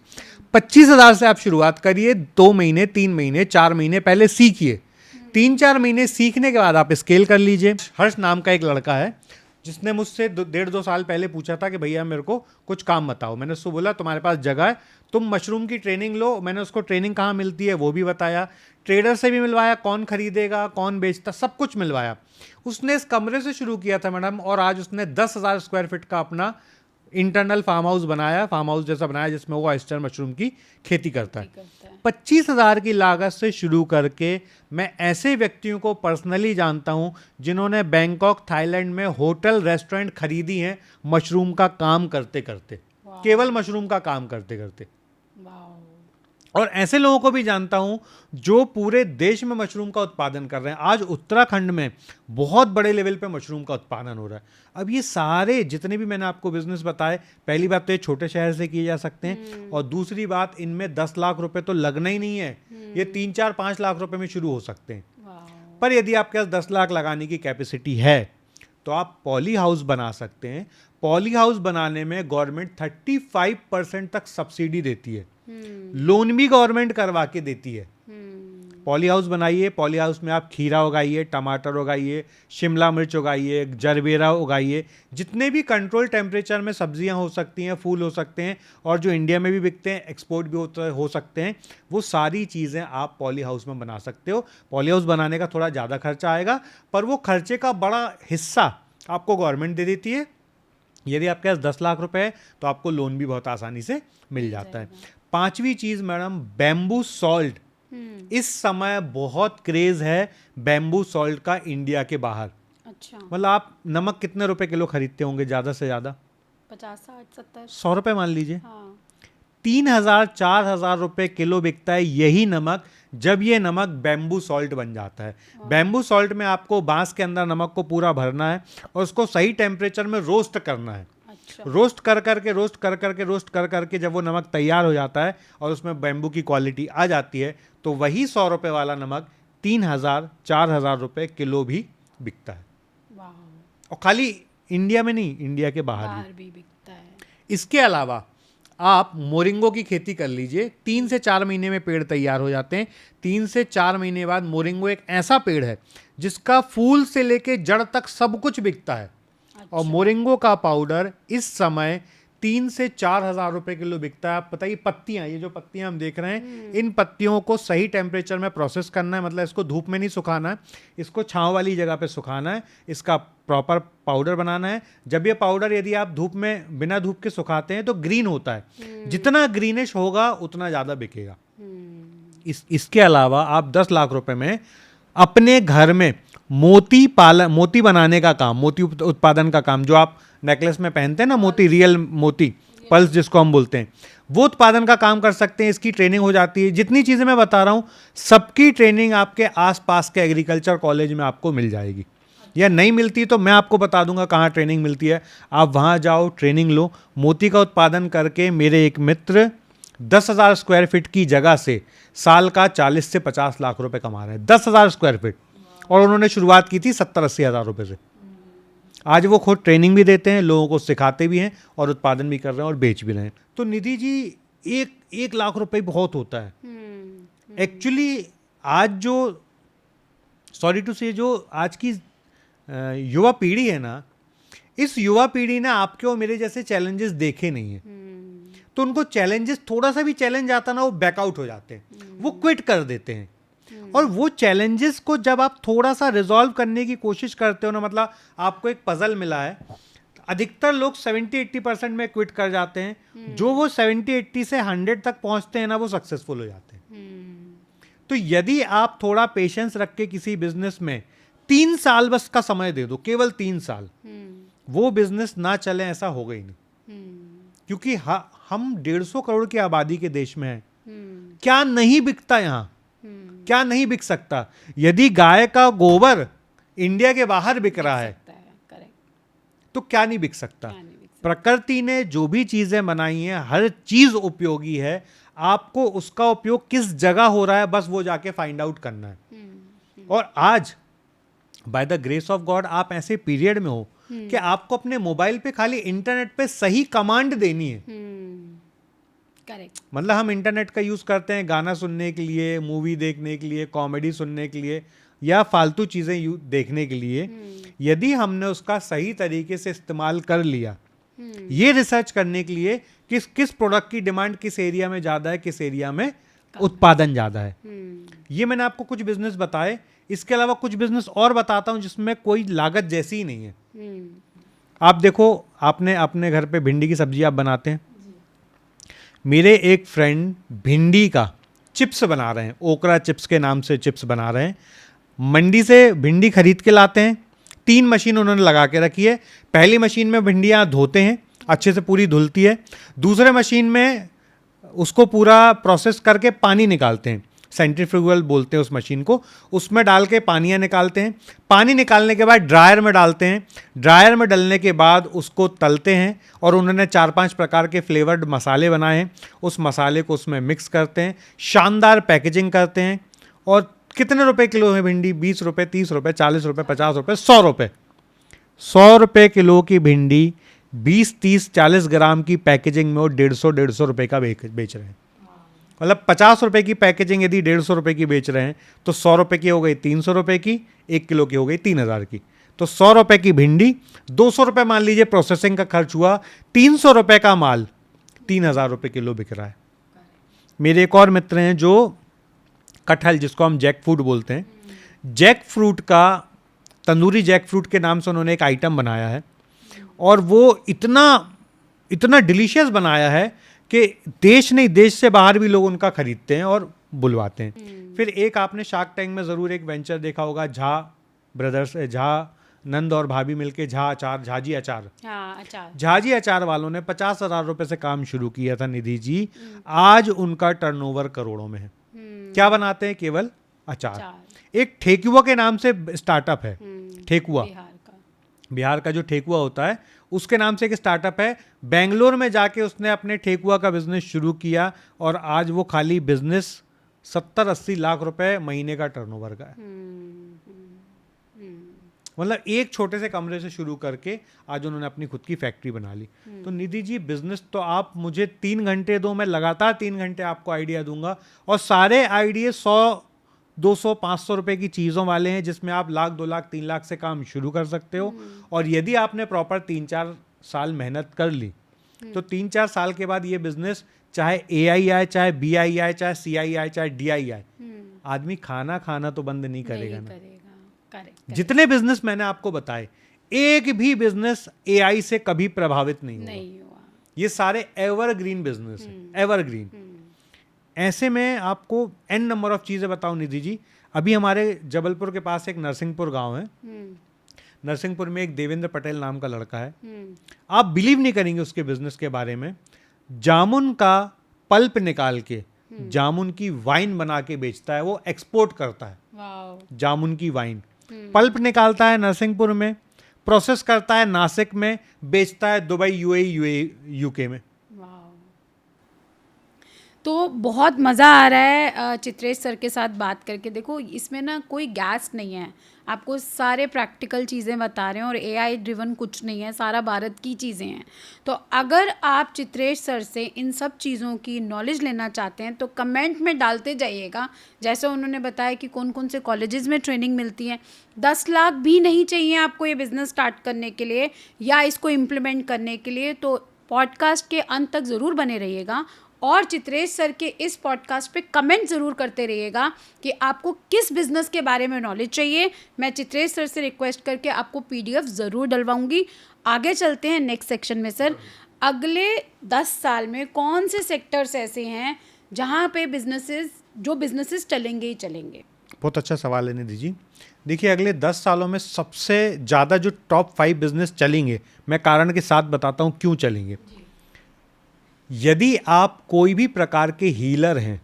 25,000 से आप शुरुआत करिए। 2 महीने, 3 महीने, 4 महीने पहले सीखिए। 3-4 महीने सीखने के बाद आप स्केल कर लीजिए। हर्ष नाम का एक लड़का है जिसने मुझसे 1.5-2 साल पहले पूछा था कि भैया मेरे को कुछ काम बताओ। मैंने उसको बोला तुम्हारे पास जगह है, तुम मशरूम की ट्रेनिंग लो। मैंने उसको ट्रेनिंग कहाँ मिलती है वो भी बताया, ट्रेडर से भी मिलवाया, कौन खरीदेगा, कौन बेचता, सब कुछ मिलवाया। उसने इस कमरे से शुरू किया था मैडम, और आज उसने 10,000 स्क्वायर फीट का अपना इंटरनल फार्म हाउस बनाया, फार्म हाउस जैसा बनाया जिसमें वो ऑयस्टर मशरूम की खेती करता है। 25,000 की लागत से शुरू करके मैं ऐसे व्यक्तियों को पर्सनली जानता हूं जिन्होंने बैंकॉक, थाईलैंड में होटल, रेस्टोरेंट खरीदी हैं मशरूम का काम करते करते, केवल मशरूम का काम करते करते। और ऐसे लोगों को भी जानता हूं जो पूरे देश में मशरूम का उत्पादन कर रहे हैं। आज उत्तराखंड में बहुत बड़े लेवल पे मशरूम का उत्पादन हो रहा है। अब ये सारे जितने भी मैंने आपको बिजनेस बताए, पहली बात तो ये छोटे शहर से किए जा सकते हैं, और दूसरी बात इनमें 10 लाख रुपए तो लगना ही नहीं है, ये 3-4-5 लाख रुपए में शुरू हो सकते हैं। पर यदि आपके पास 10 लाख लगाने की कैपेसिटी है तो आप पॉली हाउस बना सकते हैं। पॉली हाउस बनाने में गवर्नमेंट 35% तक सब्सिडी देती है, लोन भी गवर्नमेंट करवा के देती है। पॉली हाउस बनाइए, पॉली हाउस में आप खीरा उगाइए, टमाटर उगाइए, शिमला मिर्च उगाइए, जरबेरा उगाइए, जितने भी कंट्रोल टेम्परेचर में सब्जियां हो सकती हैं, फूल हो सकते हैं, और जो इंडिया में भी बिकते हैं, एक्सपोर्ट भी हो सकते हैं, वो सारी चीज़ें आप पॉली हाउस में बना सकते हो। पॉली हाउस बनाने का थोड़ा ज़्यादा खर्चा आएगा, पर वो खर्चे का बड़ा हिस्सा आपको गवर्नमेंट दे देती है। यदि आपके पास 10 लाख रुपए है तो आपको लोन भी बहुत आसानी से मिल जाता है। 5वीं चीज़ मैडम, बैम्बू सॉल्ट। इस समय बहुत क्रेज है बैम्बू सॉल्ट का इंडिया के बाहर। अच्छा, मतलब आप नमक कितने रुपए किलो खरीदते होंगे ज़्यादा से ज़्यादा? 50, 60, 70, 100 रुपए मान लीजिए। हाँ। 3,000-4,000 रुपए किलो बिकता है यही नमक, जब ये नमक बैम्बू सॉल्ट बन जाता है। बैम्बू सॉल्ट में आपको बांस के अंदर नमक को पूरा भरना है और उसको सही टेम्परेचर में रोस्ट करना है। रोस्ट कर करके जब वो नमक तैयार हो जाता है और उसमें बैम्बू की क्वालिटी आ जाती है, तो वही 100 रुपये वाला नमक 3,000-4,000 रुपये किलो भी बिकता है। और खाली इंडिया में नहीं, इंडिया के बाहर भी बिकता है। इसके अलावा आप मोरिंगो की खेती कर लीजिए, 3 से 4 महीने में पेड़ तैयार हो जाते हैं। 3 से 4 महीने बाद मोरिंगो एक ऐसा पेड़ है जिसका फूल से लेके जड़ तक सब कुछ बिकता है। और मोरिंगो का पाउडर इस समय 3 से 4,000 रुपए किलो बिकता है। आप बताइए, पत्तियां, ये जो पत्तियां हम देख रहे हैं, इन पत्तियों को सही टेम्परेचर में प्रोसेस करना है, मतलब इसको धूप में नहीं सुखाना है, इसको छांव वाली जगह पे सुखाना है, इसका प्रॉपर पाउडर बनाना है। जब ये पाउडर यदि आप धूप में बिना धूप के सुखाते हैं तो ग्रीन होता है, जितना ग्रीनिश होगा उतना ज़्यादा बिकेगा। इसके अलावा आप 10 लाख रुपए में अपने घर में मोती बनाने का काम, मोती उत्पादन का काम, जो आप नेकलेस में पहनते हैं ना, मोती, रियल मोती, पल्स जिसको हम बोलते हैं, वो उत्पादन का काम कर सकते हैं। इसकी ट्रेनिंग हो जाती है। जितनी चीज़ें मैं बता रहा हूँ सबकी ट्रेनिंग आपके आसपास के एग्रीकल्चर कॉलेज में आपको मिल जाएगी, या नहीं मिलती तो मैं आपको बता दूंगा कहाँ ट्रेनिंग मिलती है, आप वहाँ जाओ, ट्रेनिंग लो। मोती का उत्पादन करके मेरे एक मित्र 10,000 स्क्वायर फीट की जगह से साल का 40 से 50 लाख रुपए कमा रहे हैं। 10,000 स्क्वायर फीट, और उन्होंने शुरुआत की थी 70-80 हज़ार रुपये से। आज वो खुद ट्रेनिंग भी देते हैं, लोगों को सिखाते भी हैं, और उत्पादन भी कर रहे हैं और बेच भी रहे हैं। तो निधि जी, 1 लाख रुपए बहुत होता है एक्चुअली। आज जो, सॉरी टू से, जो आज की युवा पीढ़ी है ना, इस युवा पीढ़ी ने आपके और मेरे जैसे चैलेंजेस देखे नहीं है। तो उनको चैलेंजेस, थोड़ा सा भी चैलेंज आता ना, वो बैकआउट हो जाते हैं, वो क्विट कर देते हैं। और वो चैलेंजेस को जब आप थोड़ा सा रिजॉल्व करने की कोशिश करते हो ना, मतलब आपको एक पजल मिला है, अधिकतर लोग 70-80% में क्विट कर जाते हैं। जो वो 70-80 से 100 तक पहुंचते हैं ना, वो सक्सेसफुल हो जाते हैं। तो यदि आप थोड़ा पेशेंस रख के किसी बिजनेस में 3 साल बस का समय दे दो, केवल 3 साल, वो बिजनेस ना चले ऐसा होगा ही नहीं। क्योंकि हम 150 करोड़ की आबादी के देश में हैं। क्या नहीं बिकता यहाँ, क्या नहीं बिक सकता? यदि गाय का गोबर इंडिया के बाहर बिक रहा है तो क्या नहीं बिक सकता? प्रकृति ने जो भी चीजें बनाई हैं, हर चीज उपयोगी है। आपको उसका उपयोग किस जगह हो रहा है, बस वो जाके फाइंड आउट करना है। और आज by the grace of God आप ऐसे पीरियड में हो कि आपको अपने मोबाइल पे खाली इंटरनेट पे सही कमांड देनी है। करेक्ट। मतलब हम इंटरनेट का यूज करते हैं गाना सुनने के लिए, मूवी देखने के लिए, कॉमेडी सुनने के लिए, या फालतू चीजें देखने के लिए। यदि हमने उसका सही तरीके से इस्तेमाल कर लिया, ये रिसर्च करने के लिए किस प्रोडक्ट की डिमांड किस एरिया में ज्यादा है, किस एरिया में उत्पादन ज्यादा है। ये मैंने आपको कुछ बिजनेस बताए। इसके अलावा कुछ बिजनेस और बताता हूं जिसमें कोई लागत जैसी ही नहीं है। आप देखो, आपने अपने घर पे भिंडी की सब्जी आप बनाते हैं। मेरे एक फ्रेंड भिंडी का चिप्स बना रहे हैं, ओकरा चिप्स के नाम से चिप्स बना रहे हैं। मंडी से भिंडी खरीद के लाते हैं, 3 मशीन उन्होंने लगा के रखी है। पहली मशीन में भिंडियाँ धोते हैं, अच्छे से पूरी धुलती है। दूसरे मशीन में उसको पूरा प्रोसेस करके पानी निकालते हैं, सेंट्रीफ्यूगल बोलते हैं उस मशीन को। उसमें डाल के पानियाँ निकालते हैं। पानी निकालने के बाद ड्रायर में डालते हैं। ड्रायर में डालने के बाद उसको तलते हैं, और उन्होंने 4-5 प्रकार के फ्लेवर्ड मसाले बनाए हैं। उस मसाले को उसमें मिक्स करते हैं, शानदार पैकेजिंग करते हैं। और कितने रुपए किलो है भिंडी? 20 रुपये, 30 रुपये, 40 रुपये, 50 रुपये, 100 रुपये। 100 रुपये किलो की भिंडी 20, 30, 40 ग्राम की पैकेजिंग में वो 150 रुपये का बेच रहे हैं। मतलब 50 रुपये की पैकेजिंग यदि 150 रुपये की बेच रहे हैं, तो 100 रुपये की हो गई 300 रुपये की, 1 किलो की हो गई 3000 की। तो 100 रुपये की भिंडी, 200 रुपये मान लीजिए प्रोसेसिंग का खर्च हुआ, 300 रुपये का माल 3000 रुपये किलो बिक रहा है। मेरे एक और मित्र हैं जो कटहल, जिसको हम जैक फ्रूट बोलते हैं, जैक फ्रूट का, तंदूरी जैक फ्रूट के नाम से उन्होंने एक आइटम बनाया है। और वो इतना डिलीशियस बनाया है कि देश नहीं, देश से बाहर भी लोग उनका खरीदते हैं और बुलवाते हैं। फिर एक आपने शार्क टैंक में ज़रूर एक वेंचर देखा होगा, झा ब्रदर्स, झा नंद और भाभी मिलके झाजी अचार। झाजी अचार वालों ने 50,000 रुपये से काम शुरू किया था निधि जी। आज उनका टर्नओवर करोड़ों में है। क्या बनाते हैं? केवल अचार। एक ठेकुआ के नाम से स्टार्टअप है, ठेकुआ। बिहार का जो ठेकुआ होता है उसके नाम से एक स्टार्टअप है। बेंगलोर में जाके उसने अपने ठेकुआ का बिजनेस शुरू किया और आज वो खाली बिजनेस 70-80 लाख रुपए महीने का टर्नओवर का है। मतलब एक छोटे से कमरे से शुरू करके आज उन्होंने अपनी खुद की फैक्ट्री बना ली। तो निधि जी, बिजनेस तो आप मुझे 3 घंटे दो, मैं लगातार 3 घंटे आपको आइडिया दूंगा, और सारे आइडिया 100-200-500 रुपए की चीज़ों वाले हैं, जिसमें आप 1 लाख 2 लाख 3 लाख से काम शुरू कर सकते हो। और यदि आपने प्रॉपर 3-4 साल मेहनत कर ली तो 3-4 साल के बाद ये बिजनेस चाहे AI आए, चाहे BI आए, चाहे CI आए, चाहे DI आए, आदमी खाना तो बंद नहीं करेगा ना। जितने बिजनेस मैंने आपको बताए, एक भी बिजनेस AI से कभी प्रभावित नहीं हुआ। ये सारे एवरग्रीन बिजनेस है, एवरग्रीन। ऐसे में आपको n नंबर ऑफ चीजें बताऊं निधि जी। अभी हमारे जबलपुर के पास एक नरसिंहपुर गांव है। नरसिंहपुर में एक देवेंद्र पटेल नाम का लड़का है। आप बिलीव नहीं करेंगे उसके बिजनेस के बारे में। जामुन का पल्प निकाल के जामुन की वाइन बना के बेचता है, वो एक्सपोर्ट करता है। जामुन की वाइन पल्प निकालता है नरसिंहपुर में, प्रोसेस करता है नासिक में, बेचता है दुबई, UAE, UK में। तो बहुत मज़ा आ रहा है चित्रेश सर के साथ बात करके। देखो, इसमें ना कोई गैस नहीं है, आपको सारे प्रैक्टिकल चीज़ें बता रहे हैं और AI ड्रिवन कुछ नहीं है, सारा भारत की चीज़ें हैं। तो अगर आप चित्रेश सर से इन सब चीज़ों की नॉलेज लेना चाहते हैं तो कमेंट में डालते जाइएगा। जैसे उन्होंने बताया कि कौन कौन से कॉलेजेस में ट्रेनिंग मिलती है। 10 लाख भी नहीं चाहिए आपको ये बिज़नेस स्टार्ट करने के लिए या इसको इम्प्लीमेंट करने के लिए। तो पॉडकास्ट के अंत तक ज़रूर बने रहिएगा और चित्रेश सर के इस पॉडकास्ट पे कमेंट ज़रूर करते रहिएगा कि आपको किस बिज़नेस के बारे में नॉलेज चाहिए। मैं चित्रेश सर से रिक्वेस्ट करके आपको PDF ज़रूर डलवाऊंगी। आगे चलते हैं नेक्स्ट सेक्शन में। सर, अगले 10 साल में कौन से सेक्टर्स ऐसे हैं जहाँ पे बिजनेसेस चलेंगे ही चलेंगे? बहुत अच्छा सवाल है निधि जी। देखिए, अगले 10 सालों में सबसे ज़्यादा जो टॉप 5 बिजनेस चलेंगे, मैं कारण के साथ बताता हूँ क्यों चलेंगे। यदि आप कोई भी प्रकार के हीलर हैं,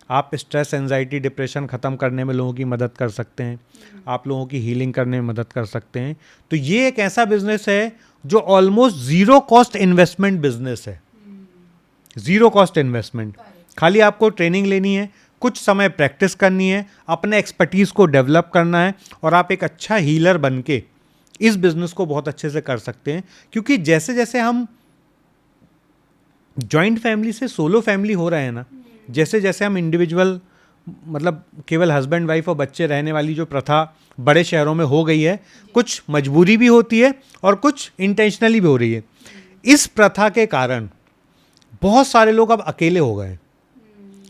आप स्ट्रेस, एंजाइटी, डिप्रेशन ख़त्म करने में लोगों की मदद कर सकते हैं, आप लोगों की हीलिंग करने में मदद कर सकते हैं, तो ये एक ऐसा बिजनेस है जो almost zero cost investment business है। ज़ीरो कॉस्ट इन्वेस्टमेंट, खाली आपको ट्रेनिंग लेनी है, कुछ समय प्रैक्टिस करनी है, अपने एक्सपर्टीज़ को डेवलप करना है और आप एक अच्छा हीलर बन के इस बिज़नेस को बहुत अच्छे से कर सकते हैं। क्योंकि जैसे जैसे हम जॉइंट फैमिली से सोलो फैमिली हो रहे हैं ना, जैसे जैसे हम इंडिविजुअल, मतलब केवल हस्बैंड वाइफ और बच्चे रहने वाली जो प्रथा बड़े शहरों में हो गई है, कुछ मजबूरी भी होती है और कुछ इंटेंशनली भी हो रही है। इस प्रथा के कारण बहुत सारे लोग अब अकेले हो गए।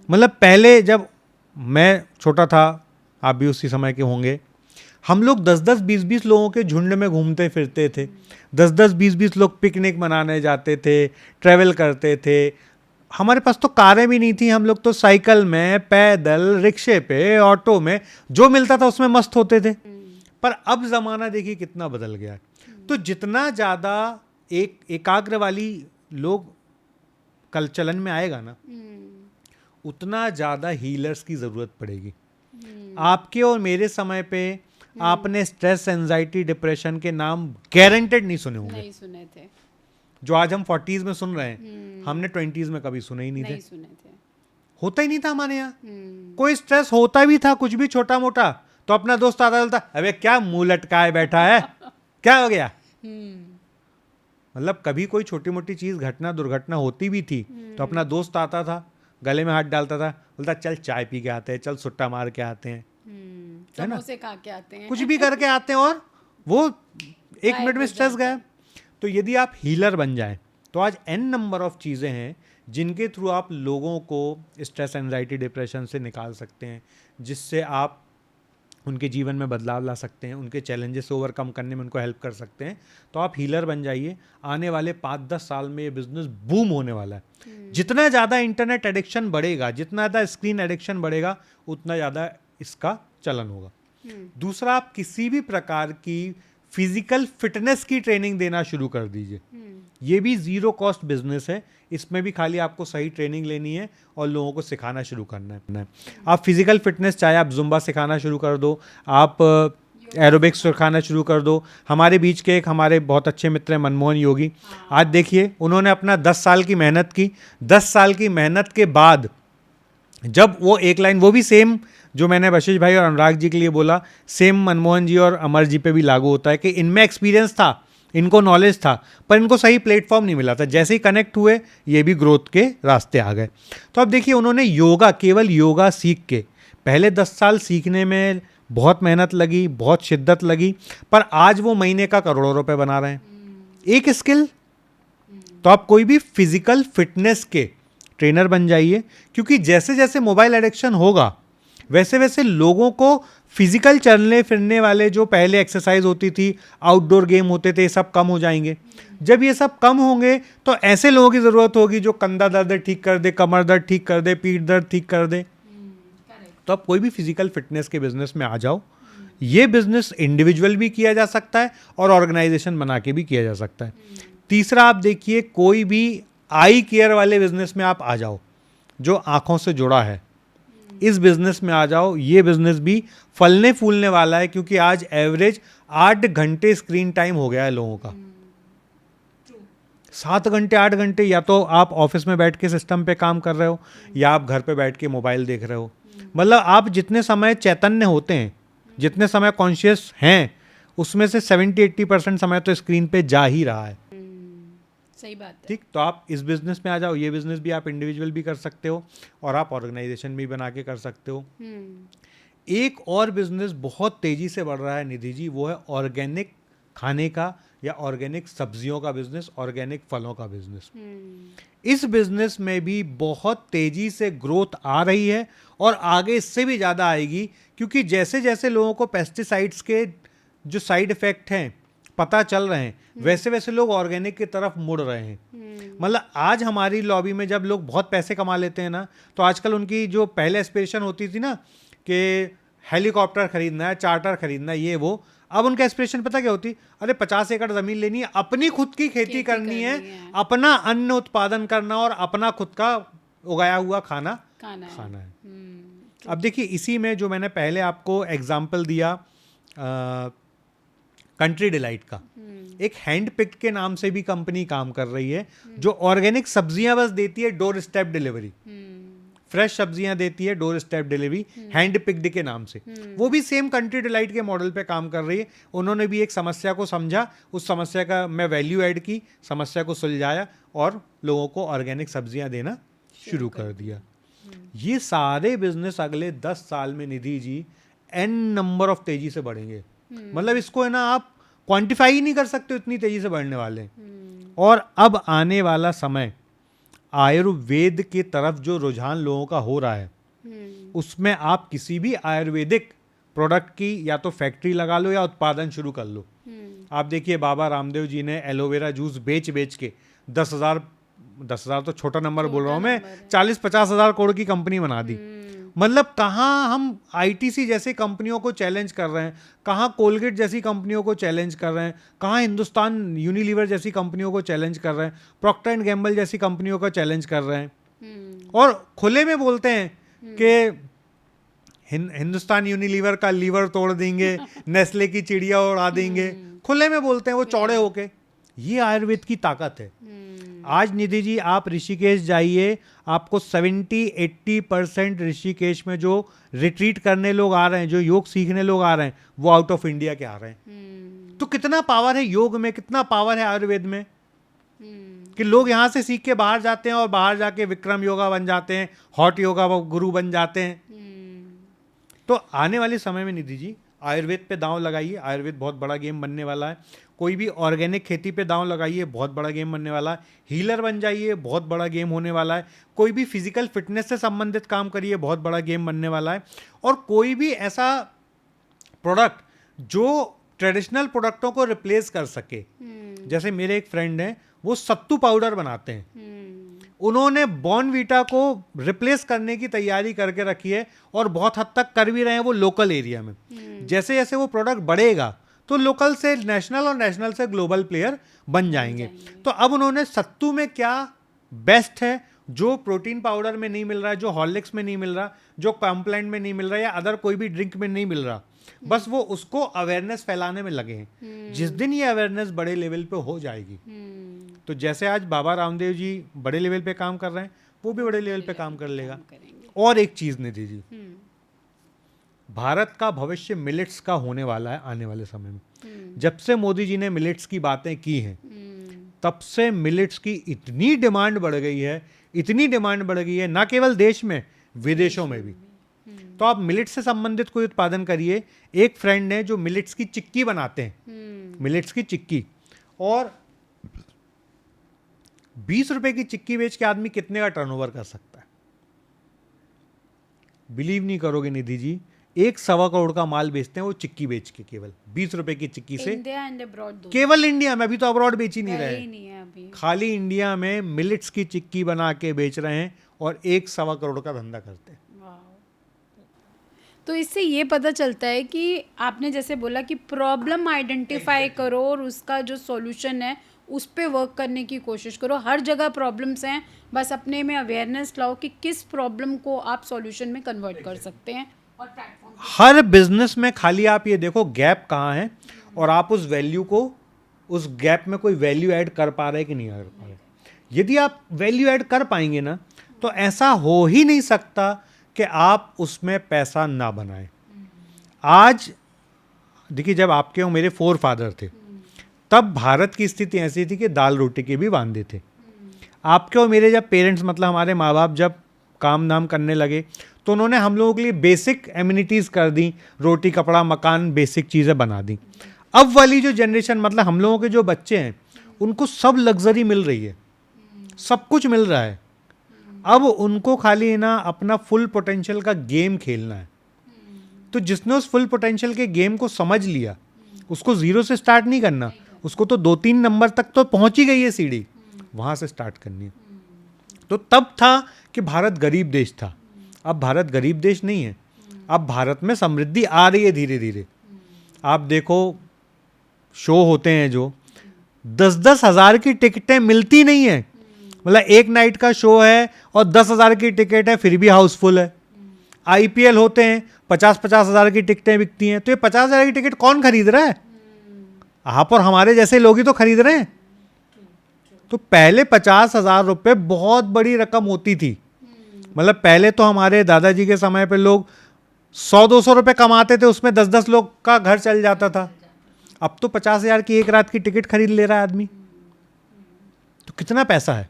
मतलब पहले जब मैं छोटा था, आप भी उसी समय के होंगे, हम लोग 10-10, 20-20 लोगों के झुंड में घूमते फिरते थे। 10-10, 20-20 लोग पिकनिक मनाने जाते थे, ट्रैवल करते थे। हमारे पास तो कारें भी नहीं थी, हम लोग तो साइकिल में, पैदल, रिक्शे पे, ऑटो में, जो मिलता था उसमें मस्त होते थे। पर अब ज़माना देखिए कितना बदल गया है। तो जितना ज़्यादा एकाग्र वाली लोग कल चलन में आएगा ना, उतना ज़्यादा हीलर्स की ज़रूरत पड़ेगी। आपके और मेरे समय पे आपने स्ट्रेस, एंजाइटी, डिप्रेशन के नाम गारंटेड नहीं सुने होंगे। नहीं सुने थे। जो आज हम 40s में सुन रहे हैं, हमने 20s में कभी सुने ही नहीं थे। होता ही नहीं था हमारे यहाँ। कोई स्ट्रेस होता भी था कुछ भी छोटा मोटा, तो अपना दोस्त आता बोलता, अबे क्या मुंह लटकाए बैठा है, क्या हो गया। मतलब कभी कोई छोटी मोटी चीज, घटना दुर्घटना होती भी थी तो अपना दोस्त आता था, गले में हाथ डालता था, बोलता चल चाय पी के आते हैं, चल सुट्टा मार के आते हैं, समोसे खा के आते हैं, कुछ भी करके आते हैं, और वो 1 मिनट में स्ट्रेस गया। तो यदि आप हीलर बन जाएं तो आज n नंबर ऑफ चीज़ें हैं जिनके थ्रू आप लोगों को स्ट्रेस, एंजाइटी, डिप्रेशन से निकाल सकते हैं, जिससे आप उनके जीवन में बदलाव ला सकते हैं, उनके चैलेंजेस ओवरकम करने में उनको हेल्प कर सकते हैं। तो आप हीलर बन जाइए। आने वाले 5-10 साल में ये बिजनेस बूम होने वाला है। जितना ज़्यादा इंटरनेट एडिक्शन बढ़ेगा, जितना ज़्यादा स्क्रीन एडिक्शन बढ़ेगा, उतना ज़्यादा इसका चलन होगा। दूसरा, आप किसी भी प्रकार की फिजिकल फिटनेस की ट्रेनिंग देना शुरू कर दीजिए। ये भी ज़ीरो कॉस्ट बिजनेस है। इसमें भी खाली आपको सही ट्रेनिंग लेनी है और लोगों को सिखाना शुरू करना है। आप फिजिकल फिटनेस, चाहे आप जुम्बा सिखाना शुरू कर दो, आप एरोबिक्स सिखाना शुरू कर दो। हमारे बीच के एक हमारे बहुत अच्छे मित्र हैं मनमोहन योगी, आज देखिए उन्होंने अपना 10 साल की मेहनत की, 10 साल की मेहनत के बाद जब वो एक लाइन, वो भी सेम जो मैंने वशिष्ठ भाई और अनुराग जी के लिए बोला, सेम मनमोहन जी और अमर जी पे भी लागू होता है कि इनमें एक्सपीरियंस था, इनको नॉलेज था, पर इनको सही प्लेटफॉर्म नहीं मिला था। जैसे ही कनेक्ट हुए ये भी ग्रोथ के रास्ते आ गए। तो अब देखिए उन्होंने योगा, केवल योगा सीख के, पहले 10 साल सीखने में बहुत मेहनत लगी, बहुत शिद्दत लगी, पर आज वो महीने का करोड़ों रुपए बना रहे हैं एक स्किल। तो आप कोई भी फिजिकल फिटनेस के ट्रेनर बन जाइए, क्योंकि जैसे जैसे मोबाइल एडिक्शन होगा वैसे वैसे लोगों को फिजिकल चलने फिरने वाले जो पहले एक्सरसाइज होती थी, आउटडोर गेम होते थे, ये सब कम हो जाएंगे। जब ये सब कम होंगे तो ऐसे लोगों की ज़रूरत होगी जो कंधा दर्द ठीक कर दे, कमर दर्द ठीक कर दे, पीठ दर्द ठीक कर दे। तो आप कोई भी फिजिकल फिटनेस के बिजनेस में आ जाओ। ये बिजनेस इंडिविजुअल भी किया जा सकता है और ऑर्गेनाइजेशन बना के भी किया जा सकता है। तीसरा आप देखिए, कोई भी आई केयर वाले बिजनेस में आप आ जाओ जो आंखों से जुड़ा है, इस बिजनेस में आ जाओ। ये बिजनेस भी फलने फूलने वाला है, क्योंकि आज एवरेज 8 घंटे स्क्रीन टाइम हो गया है लोगों का। 7 घंटे 8 घंटे, या तो आप ऑफिस में बैठ के सिस्टम पे काम कर रहे हो या आप घर पे बैठ के मोबाइल देख रहे हो। मतलब आप जितने समय चैतन्य होते हैं, जितने समय कॉन्शियस हैं, उसमें से 70-80% समय तो स्क्रीन पे जा ही रहा है। सही बात है। ठीक, तो आप इस बिजनेस में आ जाओ। ये बिजनेस भी आप इंडिविजुअल भी कर सकते हो और आप ऑर्गेनाइजेशन भी बना के कर सकते हो। एक और बिजनेस बहुत तेजी से बढ़ रहा है निधि जी, वो है ऑर्गेनिक खाने का या ऑर्गेनिक सब्जियों का बिजनेस, ऑर्गेनिक फलों का बिजनेस। इस बिजनेस में भी बहुत तेजी से ग्रोथ आ रही है और आगे इससे भी ज़्यादा आएगी, क्योंकि जैसे जैसे लोगों को पेस्टिसाइड्स के जो साइड इफेक्ट हैं पता चल रहे हैं, वैसे वैसे लोग ऑर्गेनिक की तरफ मुड़ रहे हैं। मतलब आज हमारी लॉबी में जब लोग बहुत पैसे कमा लेते हैं ना, तो आजकल उनकी जो पहले एस्पिरेशन होती थी ना कि हेलीकॉप्टर खरीदना है, चार्टर खरीदना है, ये वो, अब उनका एस्पिरेशन पता क्या होती? अरे 50 एकड़ जमीन लेनी है, अपनी खुद की खेती करनी है, अपना अन्न उत्पादन करना और अपना खुद का उगाया हुआ खाना है। अब देखिए इसी में जो मैंने पहले आपको एग्जाम्पल दिया कंट्री डिलाइट का, एक हैंड पिक्ड के नाम से भी कंपनी काम कर रही है, जो ऑर्गेनिक सब्जियां बस देती है डोर स्टेप डिलीवरी, फ्रेश सब्जियां देती है door step delivery, hand picked के नाम से। वो भी सेम कंट्री डिलाइट के मॉडल पे काम कर रही है। उन्होंने भी एक समस्या को समझा, उस समस्या का मैं वैल्यू ऐड की, समस्या को सुलझाया और लोगों को ऑर्गेनिक सब्जियां देना शुरू कर दिया। ये सारे बिजनेस अगले 10 साल में Nidhi G N number of तेजी से बढ़ेंगे। मतलब इसको है ना आप क्वांटिफाई ही नहीं कर सकते, इतनी तेजी से बढ़ने वाले हैं। और अब आने वाला समय आयुर्वेद की तरफ जो रुझान लोगों का हो रहा है, उसमें आप किसी भी आयुर्वेदिक प्रोडक्ट की या तो फैक्ट्री लगा लो या उत्पादन शुरू कर लो। आप देखिए बाबा रामदेव जी ने एलोवेरा जूस बेच बेच के 10,000 तो छोटा नंबर बोल रहा हूँ मैं, 40-50 हज़ार करोड़ की कंपनी बना दी। मतलब कहाँ हम आईटीसी जैसी कंपनियों को चैलेंज कर रहे हैं, कहाँ कोलगेट जैसी कंपनियों को चैलेंज कर रहे हैं, कहाँ हिंदुस्तान यूनिलीवर जैसी कंपनियों को चैलेंज कर रहे हैं, प्रॉक्टर एंड गैम्बल जैसी कंपनियों को चैलेंज कर रहे हैं और खुले में बोलते हैं कि हिंदुस्तान यूनिलीवर का लीवर तोड़ देंगे, नेस्ले की चिड़िया उड़ा देंगे, खुले में बोलते हैं वो चौड़े होके। ये आयुर्वेद की ताकत है। आज निधि जी आप ऋषिकेश जाइए, आपको 70-80% ऋषिकेश में जो रिट्रीट करने लोग आ रहे हैं, जो योग सीखने लोग आ रहे हैं, वो आउट ऑफ इंडिया के आ रहे हैं। तो कितना पावर है योग में, कितना पावर है आयुर्वेद में, कि लोग यहाँ से सीख के बाहर जाते हैं और बाहर जाके विक्रम योगा बन जाते हैं, हॉट योगा गुरु बन जाते हैं। तो आने वाले समय में निधि जी आयुर्वेद पे दांव लगाइए, आयुर्वेद बहुत बड़ा गेम बनने वाला है। कोई भी ऑर्गेनिक खेती पे दांव लगाइए, बहुत बड़ा गेम बनने वाला है। हीलर बन जाइए, बहुत बड़ा गेम होने वाला है। कोई भी फिजिकल फिटनेस से संबंधित काम करिए, बहुत बड़ा गेम बनने वाला है। और कोई भी ऐसा प्रोडक्ट जो ट्रेडिशनल प्रोडक्टों को रिप्लेस कर सके, जैसे मेरे एक फ्रेंड हैं, वो सत्तू पाउडर बनाते हैं, उन्होंने बॉर्नवीटा को रिप्लेस करने की तैयारी करके रखी है और बहुत हद तक कर भी रहे हैं वो लोकल एरिया में। जैसे जैसे वो प्रोडक्ट बढ़ेगा तो लोकल से नेशनल और नेशनल से ग्लोबल प्लेयर बन जाएंगे। तो अब उन्होंने सत्तू में क्या बेस्ट है जो प्रोटीन पाउडर में नहीं मिल रहा है, जो हॉर्लिक्स में नहीं मिल रहा, जो कॉम्प्लान में नहीं मिल रहा या अदर कोई भी ड्रिंक में नहीं मिल रहा, बस वो उसको अवेयरनेस फैलाने में लगे हैं। जिस दिन ये अवेयरनेस बड़े लेवल पे हो जाएगी, तो जैसे आज बाबा रामदेव जी बड़े लेवल पे काम कर रहे हैं, वो भी बड़े लेवल पे काम कर लेगा। और एक चीज निधि जी, भारत का भविष्य मिलेट्स का होने वाला है आने वाले समय में। जब से मोदी जी ने मिलेट्स की बातें की हैं, तब से मिलेट्स की इतनी डिमांड बढ़ गई है, इतनी डिमांड बढ़ गई है, ना केवल देश में, विदेशों में भी। तो आप मिलेट्स से संबंधित कोई उत्पादन करिए। एक फ्रेंड ने जो मिलेट्स की चिक्की बनाते हैं, मिलेट्स की चिक्की, और 20 रुपए की चिक्की बेच के आदमी कितने का टर्नओवर कर सकता है? बिलीव नहीं करोगे निधि जी, 1.25 करोड़ का माल बेचते हैं वो चिक्की बेच के, केवल 20 रुपए की चिक्की से। इंडिया एंड अब्रॉड, केवल इंडिया में, अभी तो अब्रॉड बेच ही नहीं रहे, नहीं है अभी। खाली इंडिया में मिलेट्स की चिक्की बना के बेच रहे हैं और 1.25 करोड़ का धंधा करते हैं। तो इससे ये पता चलता है कि आपने जैसे बोला कि प्रॉब्लम आइडेंटिफाई करो और उसका जो सॉल्यूशन है उस पे वर्क करने की कोशिश करो। हर जगह प्रॉब्लम्स हैं, बस अपने में अवेयरनेस लाओ कि किस प्रॉब्लम को आप सॉल्यूशन में कन्वर्ट कर सकते हैं। और प्लेटफॉर्म हर बिजनेस में खाली आप ये देखो गैप कहाँ है, और आप उस वैल्यू को, उस गैप में कोई वैल्यू ऐड कर पा रहे कि नहीं कर पा रहे। यदि आप वैल्यू ऐड कर पाएंगे ना, तो ऐसा हो ही नहीं सकता कि आप उसमें पैसा ना बनाएं। आज देखिए, जब आपके और मेरे 4 फादर थे, तब भारत की स्थिति ऐसी थी कि दाल रोटी के भी वांदे थे। आपके और मेरे जब पेरेंट्स, मतलब हमारे माँ बाप जब काम धाम करने लगे, तो उन्होंने हम लोगों के लिए बेसिक एमिनिटीज़ कर दी, रोटी कपड़ा मकान, बेसिक चीज़ें बना दी। अब वाली जो जनरेशन, मतलब हम लोगों के जो बच्चे हैं, उनको सब लग्जरी मिल रही है, सब कुछ मिल रहा है। अब उनको खाली ना अपना फुल पोटेंशियल का गेम खेलना है। तो जिसने उस फुल पोटेंशियल के गेम को समझ लिया, उसको जीरो से स्टार्ट नहीं करना, उसको तो 2-3 नंबर तक तो पहुंच ही गई है सीढ़ी, वहां से स्टार्ट करनी है। तो तब था कि भारत गरीब देश था, अब भारत गरीब देश नहीं है, अब भारत में समृद्धि आ रही है धीरे धीरे। आप देखो, शो होते हैं जो 10-10 हज़ार की टिकटें मिलती नहीं है, मतलब एक नाइट का शो है और 10,000 की टिकट है, फिर भी हाउसफुल है। IPL होते हैं, 50-50 हज़ार की टिकटें बिकती हैं, तो ये 50,000 की टिकट कौन खरीद रहा है? आप और हमारे जैसे लोग ही तो खरीद रहे हैं। तो पहले 50,000 रुपये बहुत बड़ी रकम होती थी। मतलब पहले तो हमारे दादाजी के समय पे लोग 100-200 रुपये कमाते थे, उसमें 10-10 लोग का घर चल जाता था। अब तो 50,000 की एक रात की टिकट खरीद ले रहा है आदमी, तो कितना पैसा है।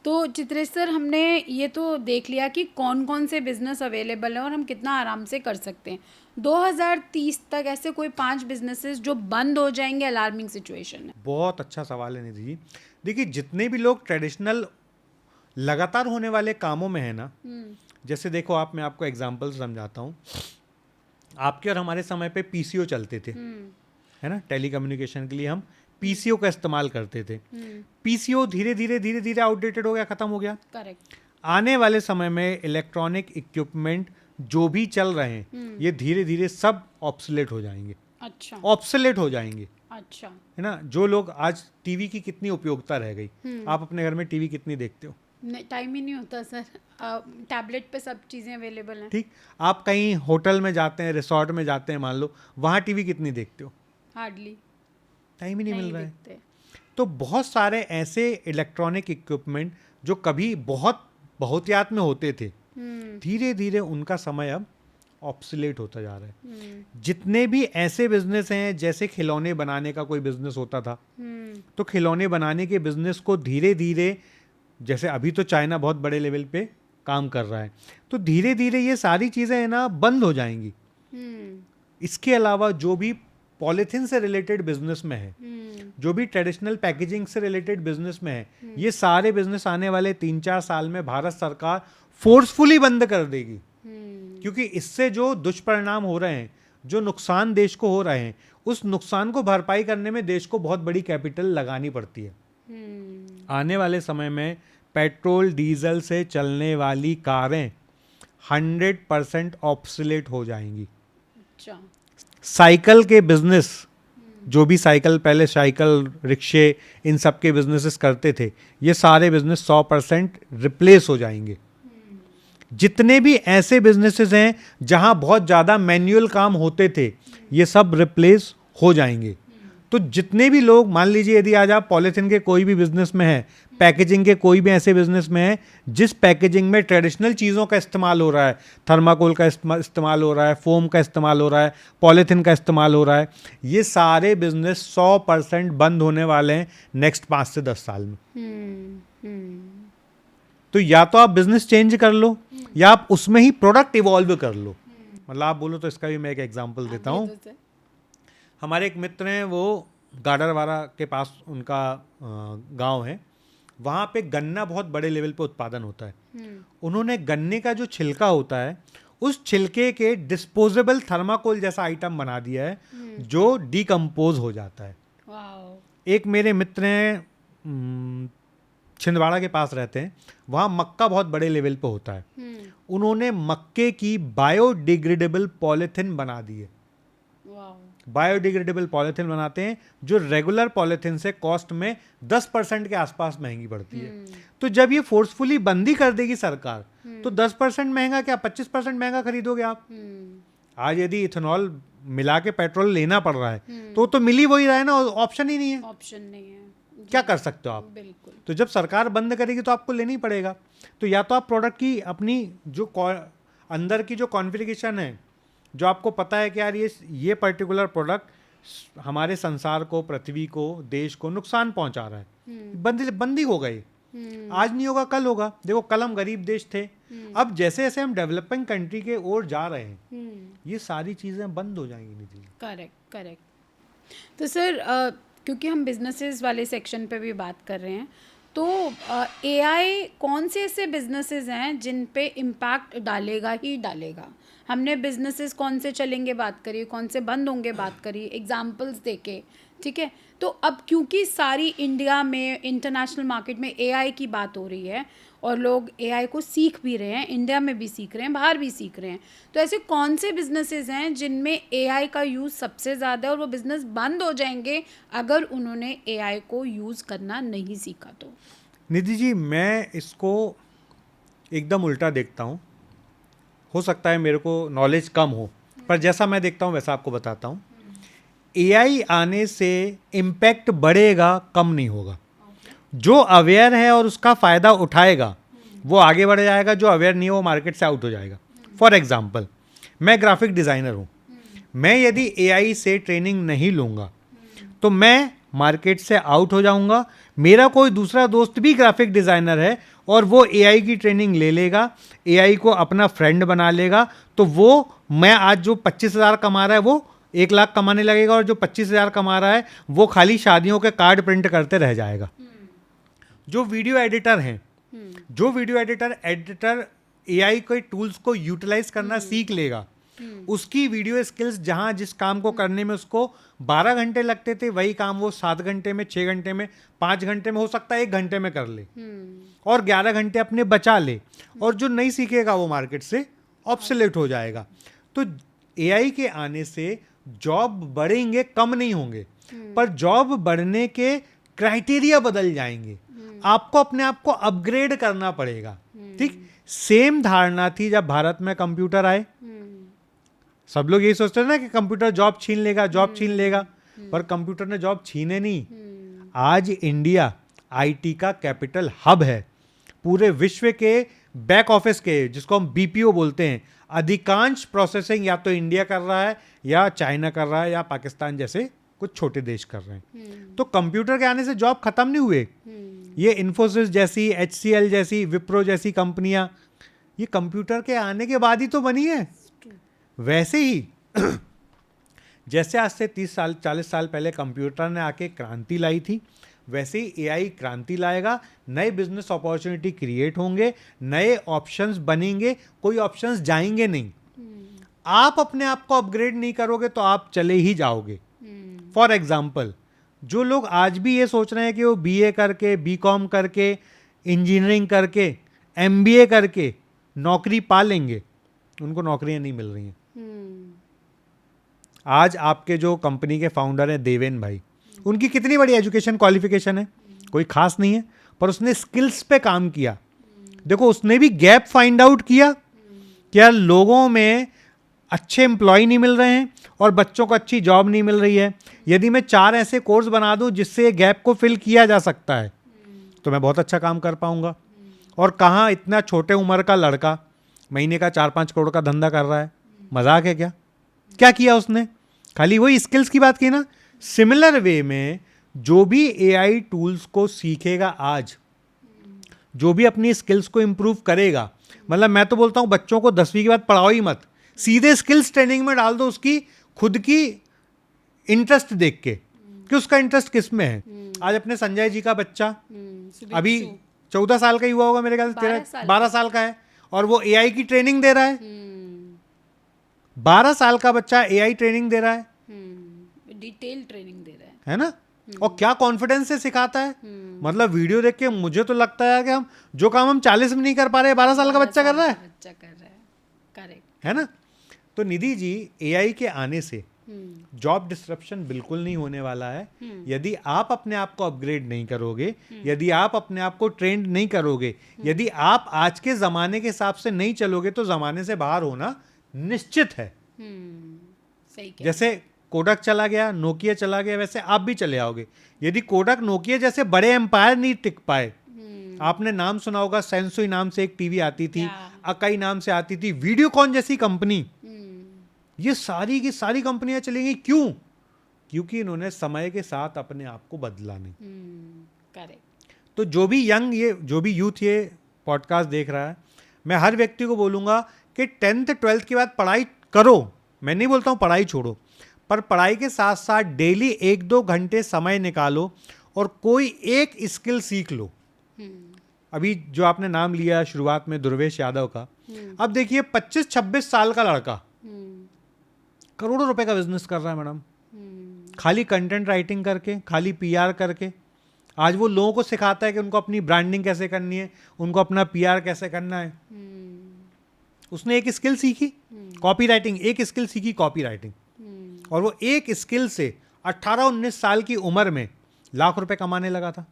तो चित्रेश सर, हमने ये तो देख लिया कि कौन कौन से बिजनेस अवेलेबल हैं और हम कितना आराम से कर सकते हैं। 2030 तक ऐसे कोई 5 बिजनेसेस जो बंद हो जाएंगे, अलार्मिंग सिचुएशन है। बहुत अच्छा सवाल है निधि जी। देखिए, जितने भी लोग ट्रेडिशनल लगातार होने वाले कामों में है ना, जैसे देखो आप, मैं आपको एग्जांपल समझाता हूँ। आपके और हमारे समय पे PCO चलते थे, है ना, टेलीकम्युनिकेशन के लिए हम PCO का इस्तेमाल करते थे। PCO धीरे धीरे आउटडेटेड हो गया, खत्म हो गया। करेक्ट। आने वाले समय में इलेक्ट्रॉनिक इक्विपमेंट जो भी चल रहे हैं, ये धीरे धीरे सब ऑब्सोलेट हो जाएंगे। अच्छा। ऑब्सोलेट हो जाएंगे, अच्छा, है ना। जो लोग आज टीवी की कितनी उपयोगिता रह गई, आप अपने घर में टीवी कितनी देखते हो? टाइम ही नहीं होता सर। टैबलेट पे सब चीज़ें अवेलेबल हैं। ठीक, आप कहीं होटल में जाते हैं, रिसोर्ट में जाते हैं, मान लो, वहाँ टीवी कितनी देखते हो? हार्डली, टाइम ही नहीं मिल रहा है। देखते। तो बहुत सारे ऐसे इलेक्ट्रॉनिक इक्विपमेंट जो कभी बहुत बहुतियात में होते थे, धीरे धीरे उनका समय अब ऑब्सोलेट होता जा रहा है। जितने भी ऐसे बिजनेस हैं, जैसे खिलौने बनाने का कोई बिजनेस होता था, तो खिलौने बनाने के बिजनेस को धीरे धीरे, जैसे अभी तो चाइना बहुत बड़े लेवल पे काम कर रहा है, तो धीरे धीरे ये सारी चीज़ें है ना बंद हो जाएंगी। इसके अलावा जो भी पॉलीथीन से रिलेटेड बिजनेस में है, जो भी ट्रेडिशनल पैकेजिंग से रिलेटेड बिजनेस में है, ये सारे बिजनेस आने वाले 3-4 साल में भारत सरकार फोर्सफुली बंद कर देगी। क्योंकि इससे जो दुष्परिणाम हो रहे हैं, जो नुकसान देश को हो रहे हैं, उस नुकसान को भरपाई करने में देश को बहुत बड़ी कैपिटल लगानी पड़ती है। आने वाले समय में पेट्रोल डीजल से चलने वाली कारें 100% ऑब्सोलेट हो जाएंगी। अच्छा। साइकिल के बिजनेस, जो भी साइकिल, पहले साइकिल, रिक्शे, इन सब के बिजनेसेस करते थे, ये सारे बिजनेस 100% रिप्लेस हो जाएंगे। जितने भी ऐसे बिजनेसेस हैं जहां बहुत ज़्यादा मैन्युअल काम होते थे, ये सब रिप्लेस हो जाएंगे। तो जितने भी लोग, मान लीजिए यदि आज आप पॉलीथीन के कोई भी बिजनेस में है, पैकेजिंग के कोई भी ऐसे बिजनेस में है जिस पैकेजिंग में ट्रेडिशनल चीज़ों का इस्तेमाल हो रहा है, थर्माकोल का इस्तेमाल हो रहा है, फोम का इस्तेमाल हो रहा है, पॉलीथीन का इस्तेमाल हो रहा है, ये सारे बिजनेस 100% बंद होने वाले हैं नेक्स्ट 5 से 10 साल में। तो या तो आप बिजनेस चेंज कर लो या आप उसमें ही प्रोडक्ट इवॉल्व कर लो। मतलब आप बोलो तो इसका भी मैं एक एग्जांपल देता हूँ। हमारे एक मित्र हैं, वो गाडरवारा के पास उनका गांव है, वहाँ पे गन्ना बहुत बड़े लेवल पे उत्पादन होता है। उन्होंने गन्ने का जो छिलका होता है उस छिलके के डिस्पोजेबल थर्माकोल जैसा आइटम बना दिया है जो डिकम्पोज हो जाता है। एक मेरे मित्र हैं, छिंदवाड़ा के पास रहते हैं, वहाँ मक्का बहुत बड़े लेवल पे होता है। उन्होंने मक्के की बायोडिग्रेडेबल पॉलीथिन बना दी है। बायोडिग्रेडेबल पॉलीथिन बनाते हैं जो रेगुलर पॉलीथिन से कॉस्ट में 10% के आसपास महंगी पड़ती है। तो जब ये फोर्सफुली बंदी कर देगी सरकार, तो 10% महंगा क्या 25% महंगा खरीदोगे आप। आज यदि इथेनॉल मिला के पेट्रोल लेना पड़ रहा है तो मिल ही वही रहा है ना, ऑप्शन ही नहीं है। ऑप्शन नहीं है, क्या कर सकते हो आप। बिल्कुल। तो जब सरकार बंद करेगी तो आपको लेना ही पड़ेगा। तो या तो आप प्रोडक्ट की अपनी जो अंदर की जो कॉन्फ़िगरेशन है, जो आपको पता है कि यार ये पर्टिकुलर प्रोडक्ट हमारे संसार को, पृथ्वी को, देश को नुकसान पहुंचा रहा है, बंदी हो गई। आज नहीं होगा कल होगा। देखो कल हम गरीब देश थे, अब जैसे जैसे हम डेवलपिंग कंट्री के ओर जा रहे हैं ये सारी चीजें बंद हो जाएंगी। निधि, करेक्ट। तो सर क्योंकि हम बिजनेसेस वाले सेक्शन पे भी बात कर रहे हैं, तो एआई कौन से ऐसे बिजनेसेस हैं जिन पे इम्पैक्ट डालेगा ही डालेगा। हमने बिजनेसेस कौन से चलेंगे बात करिए, कौन से बंद होंगे बात करिए, एग्जांपल्स देके, ठीक है। तो अब क्योंकि सारी इंडिया में, इंटरनेशनल मार्केट में एआई की बात हो रही है और लोग एआई को सीख भी रहे हैं, इंडिया में भी सीख रहे हैं, बाहर भी सीख रहे हैं, तो ऐसे कौन से बिजनेसेस हैं जिनमें एआई का यूज़ सबसे ज़्यादा है और वो बिजनेस बंद हो जाएंगे अगर उन्होंने एआई को यूज़ करना नहीं सीखा तो। निधि जी, मैं इसको एकदम उल्टा देखता हूँ। हो सकता है मेरे को नॉलेज कम हो, पर जैसा मैं देखता हूँ वैसा आपको बताता हूँ। एआई आने से इम्पैक्ट बढ़ेगा, कम नहीं होगा। जो अवेयर है और उसका फ़ायदा उठाएगा वो आगे बढ़ जाएगा, जो अवेयर नहीं है वो मार्केट से आउट हो जाएगा। फॉर एग्जांपल, मैं ग्राफिक डिज़ाइनर हूँ, मैं यदि एआई से ट्रेनिंग नहीं लूँगा तो मैं मार्केट से आउट हो जाऊँगा। मेरा कोई दूसरा दोस्त भी ग्राफिक डिज़ाइनर है और वो एआई की ट्रेनिंग ले लेगा, एआई को अपना फ्रेंड बना लेगा, तो वो मैं आज जो 25,000 कमा रहा है वो 1 लाख कमाने लगेगा, और जो 25,000 कमा रहा है वो खाली शादियों के कार्ड प्रिंट करते रह जाएगा। जो वीडियो एडिटर हैं, जो वीडियो एडिटर एआई के टूल्स को यूटिलाइज करना सीख लेगा, उसकी वीडियो स्किल्स जहां जिस काम को करने में उसको 12 घंटे लगते थे वही काम वो 7 घंटे में, 6 घंटे में, 5 घंटे में, हो सकता है 1 घंटे में कर ले और 11 घंटे अपने बचा ले। और जो नहीं सीखेगा वो मार्केट से ऑब्सोलेट हो जाएगा। तो एआई के आने से जॉब बढ़ेंगे, कम नहीं होंगे, पर जॉब बढ़ने के क्राइटेरिया बदल जाएंगे। आपको अपने आप को अपग्रेड करना पड़ेगा। ठीक, सेम धारणा थी जब भारत में कंप्यूटर आए। सब लोग यही सोचते थे ना कि कंप्यूटर जॉब छीन लेगा, जॉब छीन लेगा, पर कंप्यूटर ने जॉब छीने नहीं। आज इंडिया आईटी का कैपिटल हब है। पूरे विश्व के बैक ऑफिस के, जिसको हम बीपीओ बोलते हैं, अधिकांश प्रोसेसिंग या तो इंडिया कर रहा है या चाइना कर रहा है या पाकिस्तान जैसे कुछ छोटे देश कर रहे हैं। तो कंप्यूटर के आने से जॉब खत्म नहीं हुए। ये इन्फोसिस जैसी, HCL जैसी, विप्रो जैसी कंपनियां, ये कंप्यूटर के आने के बाद ही तो बनी है। वैसे ही जैसे आज से 30 साल 40 साल पहले कंप्यूटर ने आके क्रांति लाई थी, वैसे ही एआई क्रांति लाएगा। नए बिजनेस अपॉर्चुनिटी क्रिएट होंगे, नए ऑप्शंस बनेंगे, कोई ऑप्शंस जाएंगे नहीं। आप अपने आप को अपग्रेड नहीं करोगे तो आप चले ही जाओगे। फॉर एग्जाम्पल, जो लोग आज भी ये सोच रहे हैं कि वो BA करके, BCom करके, इंजीनियरिंग करके, MBA करके नौकरी पा लेंगे, उनको नौकरियां नहीं मिल रही हैं। आज आपके जो कंपनी के फाउंडर हैं देवेन भाई, उनकी कितनी बड़ी एजुकेशन क्वालिफिकेशन है, कोई खास नहीं है, पर उसने स्किल्स पे काम किया देखो उसने भी गैप फाइंड आउट किया कि यार लोगों में अच्छे एम्प्लॉय नहीं मिल रहे हैं और बच्चों को अच्छी जॉब नहीं मिल रही है। यदि मैं 4 ऐसे कोर्स बना दूं जिससे ये गैप को फिल किया जा सकता है तो मैं बहुत अच्छा काम कर पाऊंगा। और कहाँ इतना छोटे उम्र का लड़का महीने का 4-5 करोड़ का धंधा कर रहा है, मजाक है क्या? क्या किया उसने? खाली वही स्किल्स की बात की ना। सिमिलर वे में जो भी एआई टूल्स को सीखेगा आज, जो भी अपनी स्किल्स को इंप्रूव करेगा, मतलब मैं तो बोलता हूं बच्चों को 10वीं के बाद पढ़ाओ ही मत, सीधे स्किल्स ट्रेनिंग में डाल दो उसकी खुद की इंटरेस्ट देख के कि उसका इंटरेस्ट किस में है। आज अपने संजय जी का बच्चा अभी 14 साल का ही हुआ होगा मेरे ख्याल से, 12 साल का है और वो एआई की ट्रेनिंग दे रहा है। 12 साल का बच्चा एआई ट्रेनिंग दे रहा है, डिटेल ट्रेनिंग दे रहा है ना? और क्या कॉन्फिडेंस से सिखाता है। मतलब वीडियो देख के मुझे तो लगता है कि हम जो काम हम 40 में नहीं कर पा रहे 12 साल का बच्चा कर रहा है। करेक्ट है ना? तो निधि जी, एआई के आने से जॉब डिस्ट्रप्शन बिल्कुल नहीं होने वाला है। यदि आप अपने आप को अपग्रेड नहीं करोगे, यदि आप अपने आप को ट्रेंड नहीं करोगे, यदि आप आज के जमाने के हिसाब से नहीं चलोगे तो जमाने से बाहर होना निश्चित है। सही कह। जैसे कोडक चला गया, नोकिया चला गया, वैसे आप भी चले आओगे। यदि कोडक नोकिया जैसे बड़े एम्पायर नहीं टिक पाए, आपने नाम सुना होगा, सेंसुई नाम से एक टीवी आती थी, अकाई नाम से आती थी, वीडियोकॉन जैसी कंपनी, ये सारी की सारी कंपनियां चली गई। क्यों? क्योंकि इन्होंने समय के साथ अपने आप को बदला नहीं। करेक्ट। तो जो भी यूथ ये पॉडकास्ट देख रहा है, मैं हर व्यक्ति को बोलूंगा कि 10th 12th के बाद पढ़ाई करो। मैं नहीं बोलता हूं पढ़ाई छोड़ो, पर पढ़ाई के साथ साथ डेली 1-2 घंटे समय निकालो और कोई एक स्किल सीख लो। अभी जो आपने नाम लिया शुरुआत में दुर्वेश यादव का, अब देखिए 25-26 साल का लड़का करोड़ों रुपए का बिजनेस कर रहा है मैडम, खाली कंटेंट राइटिंग करके, खाली पीआर करके। आज वो लोगों को सिखाता है कि उनको अपनी ब्रांडिंग कैसे करनी है, उनको अपना पीआर कैसे करना है। उसने एक स्किल सीखी कॉपी राइटिंग, एक स्किल सीखी कॉपी राइटिंग, और वो एक स्किल से 18-19 साल की उम्र में लाख रुपए कमाने लगा था।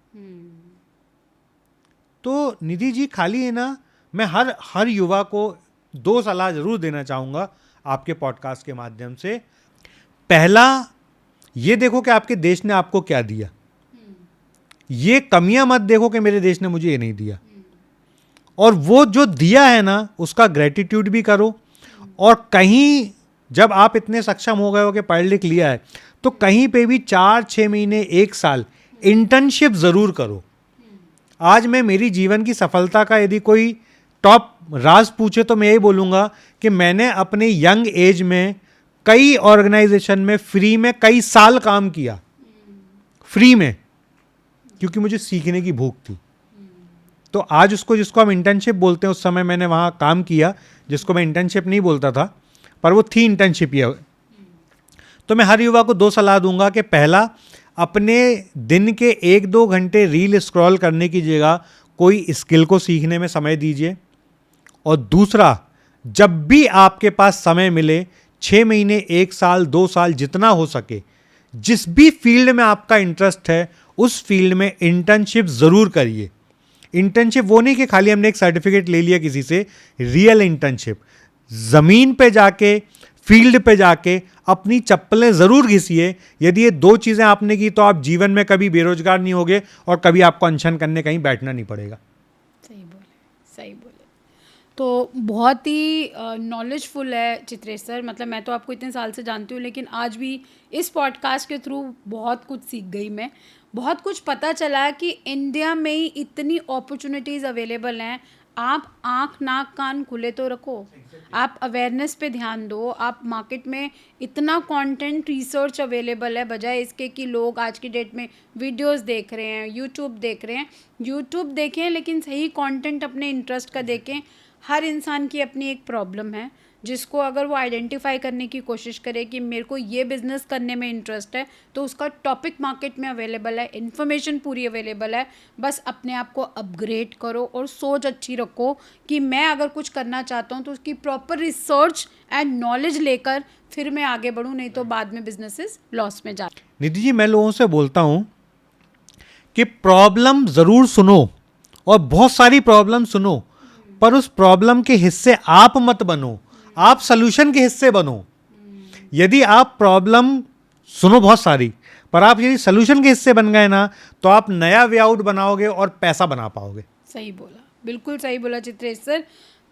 तो निधि जी, खाली है ना, मैं हर युवा को 2 सलाह जरूर देना चाहूंगा आपके पॉडकास्ट के माध्यम से। पहला, ये देखो कि आपके देश ने आपको क्या दिया। ये कमियां मत देखो कि मेरे देश ने मुझे ये नहीं दिया, और वो जो दिया है ना उसका ग्रेटिट्यूड भी करो। और कहीं जब आप इतने सक्षम हो गए हो कि पढ़ लिख लिया है, तो कहीं पे भी 4-6 महीने 1 साल इंटर्नशिप जरूर करो। आज मैं मेरी जीवन की सफलता का यदि कोई टॉप राज पूछे तो मैं यही बोलूँगा कि मैंने अपने यंग एज में कई ऑर्गेनाइजेशन में फ्री में कई साल काम किया, फ्री में, क्योंकि मुझे सीखने की भूख थी। तो आज उसको, जिसको हम इंटर्नशिप बोलते हैं, उस समय मैंने वहाँ काम किया, जिसको मैं इंटर्नशिप नहीं बोलता था, पर वो थी इंटर्नशिप ही। तो मैं हर युवा को 2 सलाह दूंगा कि पहला, अपने दिन के 1-2 घंटे रील स्क्रॉल करने की जगह कोई स्किल को सीखने में समय दीजिए। और दूसरा, जब भी आपके पास समय मिले, 6 महीने, 1 साल, 2 साल, जितना हो सके, जिस भी फील्ड में आपका इंटरेस्ट है उस फील्ड में इंटर्नशिप जरूर करिए। इंटर्नशिप वो नहीं कि खाली हमने एक सर्टिफिकेट ले लिया किसी से, रियल इंटर्नशिप, जमीन पे जाके, फील्ड पे जाके अपनी चप्पलें जरूर घिसिए। यदि ये 2 चीजें आपने की तो आप जीवन में कभी बेरोजगार नहीं होगे और कभी आपको अनशन करने कहीं बैठना नहीं पड़ेगा। सही बोले। तो बहुत ही नॉलेजफुल है चित्रेश सर। मतलब मैं तो आपको इतने साल से जानती हूँ, लेकिन आज भी इस पॉडकास्ट के थ्रू बहुत कुछ सीख गई मैं। बहुत कुछ पता चला कि इंडिया में ही इतनी अपॉर्चुनिटीज़ अवेलेबल हैं। आप आँख नाक कान खुले तो रखो, आप अवेयरनेस पे ध्यान दो। आप मार्केट में इतना कंटेंट रिसर्च अवेलेबल है, बजाय इसके कि लोग आज की डेट में वीडियोस देख रहे हैं, यूट्यूब देख रहे हैं। यूट्यूब देखें लेकिन सही कंटेंट अपने इंटरेस्ट का देखें। हर इंसान की अपनी एक प्रॉब्लम है, जिसको अगर वो आइडेंटिफाई करने की कोशिश करे कि मेरे को ये बिज़नेस करने में इंटरेस्ट है, तो उसका टॉपिक मार्केट में अवेलेबल है, इन्फॉर्मेशन पूरी अवेलेबल है। बस अपने आप को अपग्रेड करो और सोच अच्छी रखो कि मैं अगर कुछ करना चाहता हूँ तो उसकी प्रॉपर रिसर्च एंड नॉलेज लेकर फिर मैं आगे बढ़ूँ, नहीं तो बाद में बिजनेसेस लॉस में जाते। निधि जी, मैं लोगों से बोलता हूँ कि प्रॉब्लम ज़रूर सुनो और बहुत सारी प्रॉब्लम सुनो, पर उस प्रॉब्लम के हिस्से आप मत बनो, आप सॉल्यूशन के हिस्से बनो। यदि आप प्रॉब्लम सुनो बहुत सारी, पर आप यदि सॉल्यूशन के हिस्से बन गए ना, तो आप नया वे आउट बनाओगे और पैसा बना पाओगे। सही बोला, बिल्कुल सही बोला चित्रेश सर।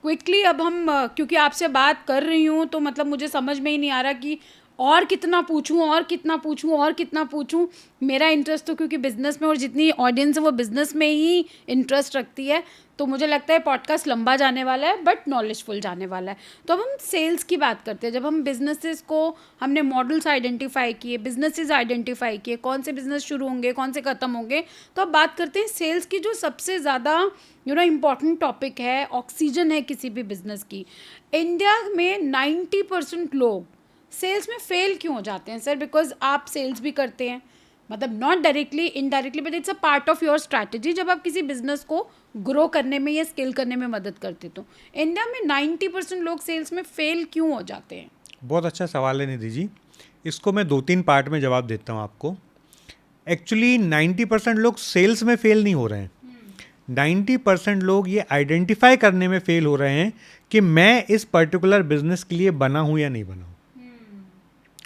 क्विकली अब हम क्योंकि आपसे बात कर रही हूँ तो मतलब मुझे समझ में ही नहीं आ रहा कि और कितना पूछूं और कितना पूछूं और कितना पूछूं। मेरा इंटरेस्ट तो क्योंकि बिज़नेस में और जितनी ऑडियंस है वो बिज़नेस में ही इंटरेस्ट रखती है, तो मुझे लगता है पॉडकास्ट लंबा जाने वाला है बट नॉलेजफुल जाने वाला है। तो अब हम सेल्स की बात करते हैं। जब हम बिजनेसेस को हमने मॉडल्स आइडेंटिफाई किए, बिजनेसेस आइडेंटिफाई किए, कौन से बिजनेस शुरू होंगे कौन से ख़त्म होंगे, तो अब बात करते हैं सेल्स की, जो सबसे ज़्यादा इम्पॉर्टेंट टॉपिक है, ऑक्सीजन है किसी भी बिजनेस की। इंडिया में 90% लोग सेल्स में फेल क्यों हो जाते हैं सर? बिकॉज आप सेल्स भी करते हैं, मतलब not directly, indirectly, but it's a part of your strategy जब आप किसी बिजनेस को ग्रो करने में या स्केल करने में मदद करते। तो इंडिया में 90% लोग सेल्स में फेल क्यों हो जाते हैं? बहुत अच्छा सवाल है निधि जी। इसको मैं 2-3 पार्ट में जवाब देता हूँ आपको। एक्चुअली 90% लोग सेल्स में फेल नहीं हो रहे हैं। 90% लोग ये आइडेंटिफाई करने में फेल हो रहे हैं कि मैं इस पर्टिकुलर बिजनेस के लिए बना हूँ या नहीं बना हूँ।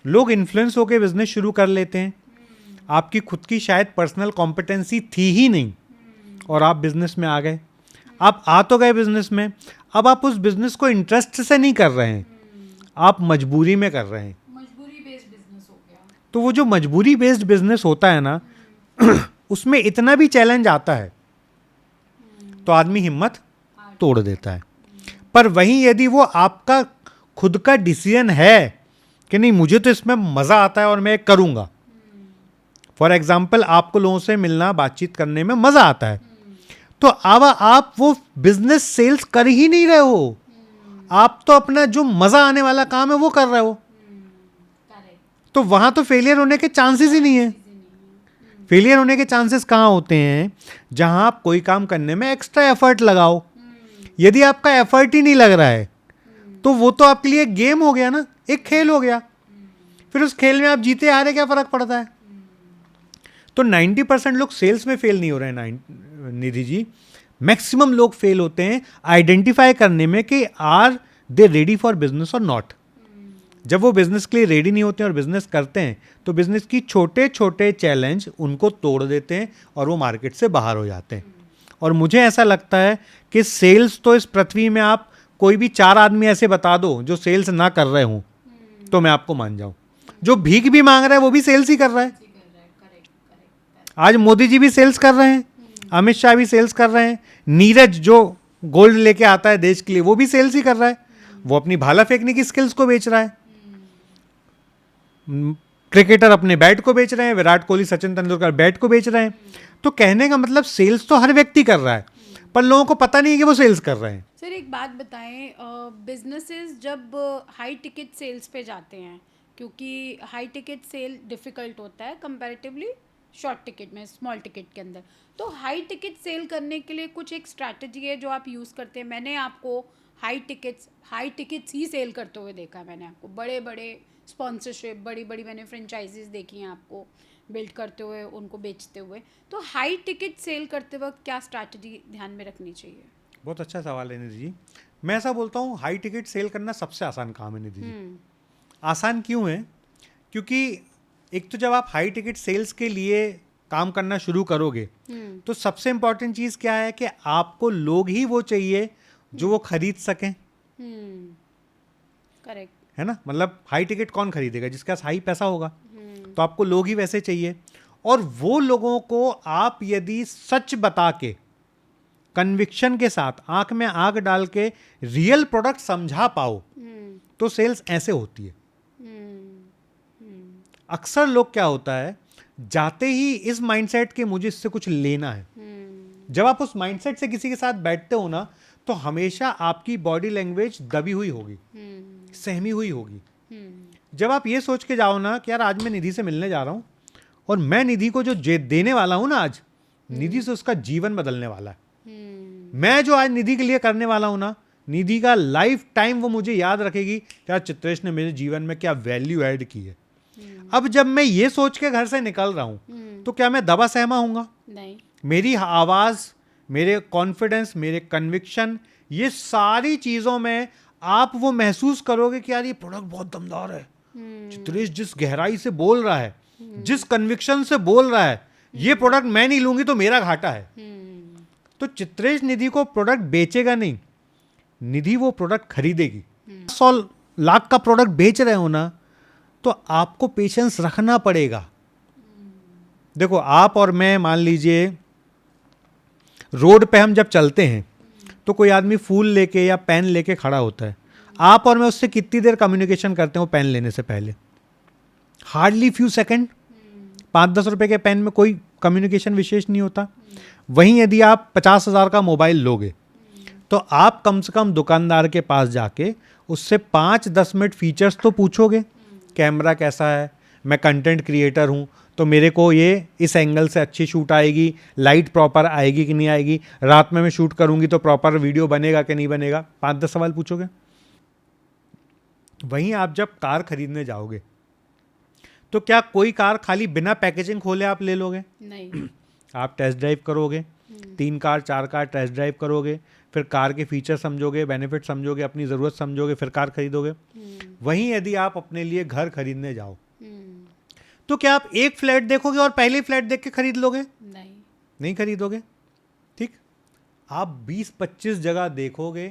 लोग इन्फ्लुएंस होकर बिजनेस शुरू कर लेते हैं। आपकी खुद की शायद पर्सनल कॉम्पिटेंसी थी ही नहीं और आप बिजनेस में आ गए। आप आ तो गए बिजनेस में, अब आप उस बिजनेस को इंटरेस्ट से नहीं कर रहे हैं, आप मजबूरी में कर रहे हैं। मजबूरी बेस्ड बिजनेस हो गया। तो वो जो मजबूरी बेस्ड बिजनेस होता है ना उसमें इतना भी चैलेंज आता है तो आदमी हिम्मत तोड़ देता है। पर वहीं यदि वो आपका खुद का डिसीजन है कि नहीं मुझे तो इसमें मज़ा आता है और मैं करूँगा, फॉर एग्जाम्पल आपको लोगों से मिलना बातचीत करने में मज़ा आता है, तो अब आप वो बिजनेस सेल्स कर ही नहीं रहे हो, आप तो अपना जो मज़ा आने वाला काम है वो कर रहे हो। तो वहाँ तो फेलियर होने के चांसेस ही नहीं है। फेलियर होने के चांसेस कहाँ होते हैं? जहाँ आप कोई काम करने में एक्स्ट्रा एफर्ट लगाओ। यदि आपका एफर्ट ही नहीं लग रहा है तो वो तो आपके लिए गेम हो गया ना, एक खेल हो गया। फिर उस खेल में आप जीते हारे क्या फर्क पड़ता है? तो 90% लोग सेल्स में फेल नहीं हो रहे हैं निधि जी। मैक्सिमम लोग फेल होते हैं आइडेंटिफाई करने में कि are they ready for business और नॉट। जब वो बिजनेस के लिए रेडी नहीं होते हैं और बिजनेस करते हैं तो बिजनेस की छोटे छोटे चैलेंज उनको तोड़ देते हैं और वो मार्केट से बाहर हो जाते हैं। और मुझे ऐसा लगता है कि सेल्स तो इस पृथ्वी में आप कोई भी 4 आदमी ऐसे बता दो जो सेल्स ना कर रहे हों तो मैं आपको मान जाऊं। जो भीख भी मांग रहा है वो भी सेल्स ही कर रहा है। आज मोदी जी भी सेल्स कर रहे हैं, अमित शाह भी सेल्स कर रहे हैं, नीरज जो गोल्ड लेके आता है देश के लिए वो भी सेल्स ही कर रहा है। वो अपनी भाला फेंकने की स्किल्स को बेच रहा है। क्रिकेटर अपने बैट को बेच रहे हैं, विराट कोहली सचिन तेंदुलकर बैट को बेच रहे हैं। तो कहने का मतलब सेल्स तो हर व्यक्ति कर रहा है पर लोगों को पता नहीं है कि वो सेल्स कर रहे हैं। सर एक बात बताएं, बिजनेसेस जब हाई टिकट सेल्स पे जाते हैं, क्योंकि हाई टिकट सेल डिफ़िकल्ट होता है कंपैरेटिवली शॉर्ट टिकट में, स्मॉल टिकट के अंदर, तो हाई टिकट सेल करने के लिए कुछ एक स्ट्रैटेजी है जो आप यूज़ करते हैं? मैंने आपको हाई टिकट्स ही सेल करते हुए देखा है। मैंने आपको बड़े बड़े स्पॉन्सरशिप, बड़ी बड़ी मैंने फ्रेंचाइजीज देखी हैं आपको बिल्ड करते हुए, उनको बेचते हुए। तो हाई टिकट सेल करते वक्त क्या स्ट्रैटेजी ध्यान में रखनी चाहिए? बहुत अच्छा सवाल है निधि जी। मैं ऐसा बोलता हूँ हाई टिकट सेल करना सबसे आसान काम है निधि जी। आसान क्यों है? क्योंकि एक तो जब आप हाई टिकट सेल्स के लिए काम करना शुरू करोगे तो सबसे इम्पॉर्टेंट चीज़ क्या है कि आपको लोग ही वो चाहिए जो वो खरीद सकें। करेक्ट है ना? मतलब हाई टिकट कौन खरीदेगा? जिसके पास हाई पैसा होगा। तो आपको लोग ही वैसे चाहिए। और वो लोगों को आप यदि सच बता के, कन्विक्शन के साथ, आंख में आंख डाल के रियल प्रोडक्ट समझा पाओ तो सेल्स ऐसे होती है। अक्सर लोग क्या होता है, जाते ही इस माइंडसेट के मुझे इससे कुछ लेना है। जब आप उस माइंडसेट से किसी के साथ बैठते हो ना तो हमेशा आपकी बॉडी लैंग्वेज दबी हुई होगी, सहमी हुई होगी। जब आप ये सोच के जाओ ना कि यार आज मैं निधि से मिलने जा रहा हूं और मैं निधि को जो देने वाला हूं ना, आज निधि से उसका जीवन बदलने वाला है। मैं जो आज निधि के लिए करने वाला हूं ना, निधि का लाइफ टाइम वो मुझे याद रखेगी कि यार चित्रेश ने मेरे जीवन में क्या वैल्यू ऐड की है। अब जब मैं ये सोच के घर से निकल रहा हूं तो क्या मैं दबा सहमा हूंगा? नहीं। मेरी आवाज, मेरे कॉन्फिडेंस, मेरे कन्विक्शन, ये सारी चीज़ों में आप वो महसूस करोगे कि यार ये प्रोडक्ट बहुत दमदार है। चित्रेश जिस गहराई से बोल रहा है, जिस कन्विक्शन से बोल रहा है, ये प्रोडक्ट मैं नहीं लूंगी तो मेरा घाटा है। तो चित्रेश निधि को प्रोडक्ट बेचेगा नहीं, निधि वो प्रोडक्ट खरीदेगी। 100 लाख का प्रोडक्ट बेच रहे हो ना, तो आपको पेशेंस रखना पड़ेगा। देखो आप और मैं, मान लीजिए रोड पे हम जब चलते हैं तो कोई आदमी फूल लेके या पेन लेके खड़ा होता है, आप और मैं उससे कितनी देर कम्युनिकेशन करते हैं वो पेन लेने से पहले? Hardly few second. 5-10 रुपए के पेन में कोई कम्युनिकेशन विशेष नहीं होता। वहीं यदि आप 50,000 का मोबाइल लोगे तो आप कम से कम दुकानदार के पास जाके उससे 5-10 मिनट फीचर्स तो पूछोगे। कैमरा कैसा है, मैं कंटेंट क्रिएटर हूँ तो मेरे को ये इस एंगल से अच्छी शूट आएगी, लाइट प्रॉपर आएगी कि नहीं आएगी, रात में मैं शूट करूँगी तो प्रॉपर वीडियो बनेगा कि नहीं बनेगा, 5-10 सवाल पूछोगे। वहीं आप जब कार खरीदने जाओगे तो क्या कोई कार खाली बिना पैकेजिंग खोले आप ले लोगे? नहीं। आप टेस्ट ड्राइव करोगे, 3 कार 4 कार टेस्ट ड्राइव करोगे, फिर कार के फीचर समझोगे, बेनिफिट समझोगे, अपनी ज़रूरत समझोगे, फिर कार खरीदोगे। वहीं यदि आप अपने लिए घर खरीदने जाओ तो क्या आप एक फ्लैट देखोगे और पहले फ्लैट देख के खरीद लोगे? नहीं खरीदोगे। ठीक, आप 20-25 जगह देखोगे।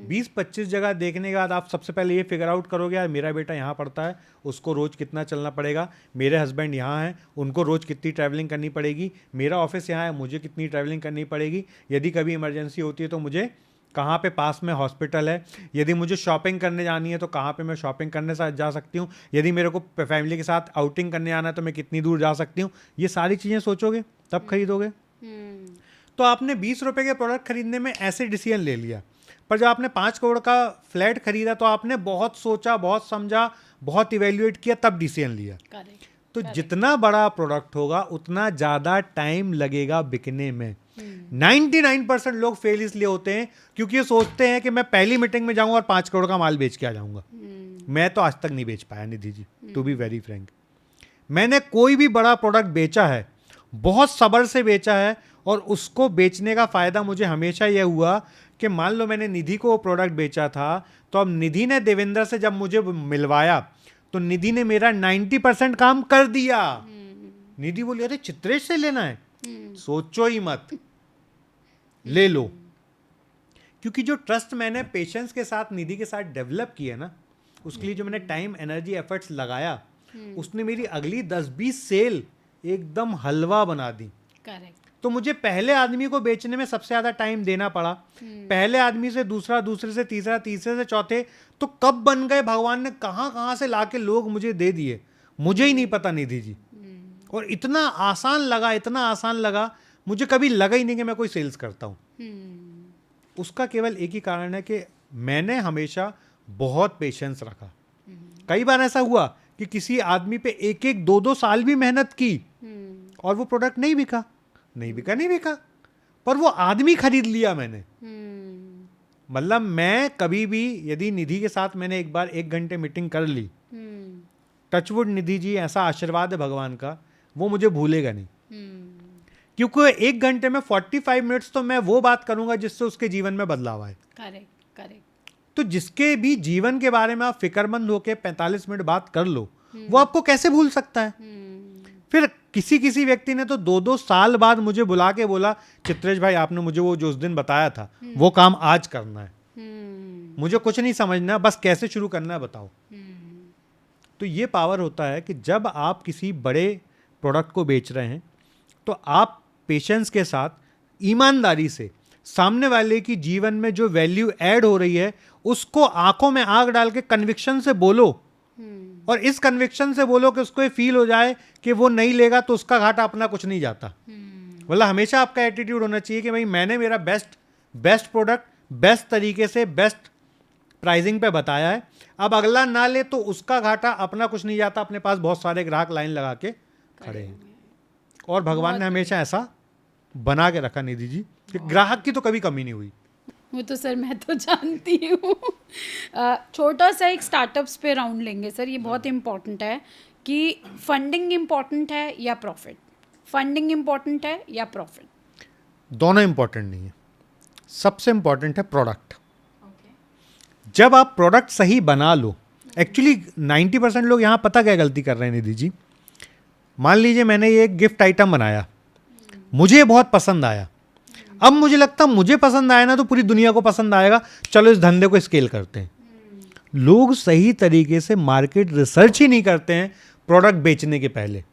20-25 जगह देखने के बाद आप सबसे पहले ये फिगर आउट करोगे, यार मेरा बेटा यहाँ पढ़ता है, उसको रोज़ कितना चलना पड़ेगा, मेरे हस्बैंड यहाँ हैं, उनको रोज़ कितनी ट्रैवलिंग करनी पड़ेगी, मेरा ऑफिस यहाँ है, मुझे कितनी ट्रैवलिंग करनी पड़ेगी, यदि कभी इमरजेंसी होती है तो मुझे कहाँ पे पास में हॉस्पिटल है, यदि मुझे शॉपिंग करने जानी है तो कहाँ पे मैं शॉपिंग करने जा सकती हूँ, यदि मेरे को फैमिली के साथ आउटिंग करने आना है तो मैं कितनी दूर जा सकती हूँ। ये सारी चीज़ें सोचोगे तब खरीदोगे। तो आपने 20 रुपए के प्रोडक्ट खरीदने में ऐसे डिसीजन ले लिया, पर जब आपने 5 करोड़ का फ्लैट खरीदा तो आपने बहुत सोचा, बहुत समझा, बहुत इवेल्युएट किया, तब डिसीजन लिया। तो जितना बड़ा प्रोडक्ट होगा उतना ज़्यादा टाइम लगेगा बिकने में। 99% लोग फेल इसलिए होते हैं क्योंकि ये सोचते हैं कि मैं पहली मीटिंग में जाऊंगा और 5 करोड़ का माल बेच के आ जाऊंगा। मैं तो आज तक नहीं बेच पाया Nidhi ji, to be very Frank. मैंने कोई भी बड़ा प्रोडक्ट बेचा है, बहुत सब्र से बेचा है, और उसको बेचने का फ़ायदा मुझे हमेशा यह हुआ कि मान लो मैंने निधि को वो प्रोडक्ट बेचा था, तो अब निधि ने देवेंद्र से जब मुझे मिलवाया तो निधि ने मेरा 90% काम कर दिया। निधि बोली अरे चित्रेश से लेना है, सोचो ही मत, ले लो। क्योंकि जो ट्रस्ट मैंने पेशेंस के साथ निधि के साथ डेवलप किया ना, उसके लिए जो मैंने टाइम, एनर्जी, एफर्ट्स लगाया, उसने मेरी अगली 10-20 सेल एकदम हलवा बना दी। करेक्ट। तो मुझे पहले आदमी को बेचने में सबसे ज़्यादा टाइम देना पड़ा, पहले आदमी से दूसरा, दूसरे से तीसरा, तीसरे से चौथे, तो कब बन गए भगवान ने कहाँ से लाके लोग मुझे दे दिए, मुझे ही नहीं पता निधि जी। और इतना आसान लगा, इतना आसान लगा, मुझे कभी लगा ही नहीं कि मैं कोई सेल्स करता हूँ। उसका केवल एक ही कारण है कि मैंने हमेशा बहुत पेशेंस रखा। कई बार ऐसा हुआ कि किसी आदमी पे 1-1, 2-2 साल भी मेहनत की और वो प्रोडक्ट नहीं बिका, पर वो आदमी खरीद लिया मैंने। मतलब मैं कभी भी, यदि निधि के साथ मैंने एक बार 1 घंटे मीटिंग कर ली, टचवुड निधि जी, ऐसा आशीर्वाद है भगवान का, वो मुझे भूलेगा नहीं। क्योंकि 1 घंटे में 45 मिनट्स तो मैं वो बात करूंगा जिससे उसके जीवन में बदलाव आए। करेक्ट। तो जिसके भी जीवन के बारे में आप फिक्रमंद होकर 45 मिनट बात कर लो, वो आपको कैसे भूल सकता है? फिर किसी व्यक्ति ने तो 2-2 साल बाद मुझे बुला के बोला, चित्रेश भाई आपने मुझे वो जो उस दिन बताया था वो काम आज करना है, मुझे कुछ नहीं समझना, बस कैसे शुरू करना है बताओ। तो ये पावर होता है कि जब आप किसी बड़े प्रोडक्ट को बेच रहे हैं तो आप पेशेंस के साथ, ईमानदारी से, सामने वाले की जीवन में जो वैल्यू ऐड हो रही है उसको आंखों में आग डाल के कन्विक्शन से बोलो, और इस कन्विक्शन से बोलो कि उसको ये फील हो जाए कि वो नहीं लेगा तो उसका घाटा अपना कुछ नहीं जाता। मतलब हमेशा आपका एटीट्यूड होना चाहिए कि भाई मैंने मेरा बेस्ट प्रोडक्ट बेस्ट तरीके से बेस्ट प्राइसिंग पे बताया है, अब अगला ना ले तो उसका घाटा अपना कुछ नहीं जाता, अपने पास बहुत सारे ग्राहक लाइन लगा के खड़े हैं। और भगवान ने हमेशा ऐसा बना के रखा निधि जी कि ग्राहक की तो कभी कमी नहीं हुई। वो तो सर मैं तो जानती हूँ। छोटा सा एक स्टार्टअप्स पे राउंड लेंगे सर, ये बहुत इम्पोर्टेंट है कि फंडिंग इम्पोर्टेंट है या प्रॉफिट, फंडिंग इम्पोर्टेंट है या प्रॉफिट? दोनों इंपॉर्टेंट नहीं है। सबसे इंपॉर्टेंट है प्रोडक्ट। जब आप प्रोडक्ट सही बना लो, एक्चुअली 90% लोग यहाँ पता क्या गलती कर रहे हैं निधि जी। मान लीजिए मैंने ये एक गिफ्ट आइटम बनाया, मुझे बहुत पसंद आया, अब मुझे लगता मुझे पसंद आया ना तो पूरी दुनिया को पसंद आएगा, चलो इस धंधे को स्केल करते हैं। लोग सही तरीके से मार्केट रिसर्च ही नहीं करते हैं प्रोडक्ट बेचने के पहले,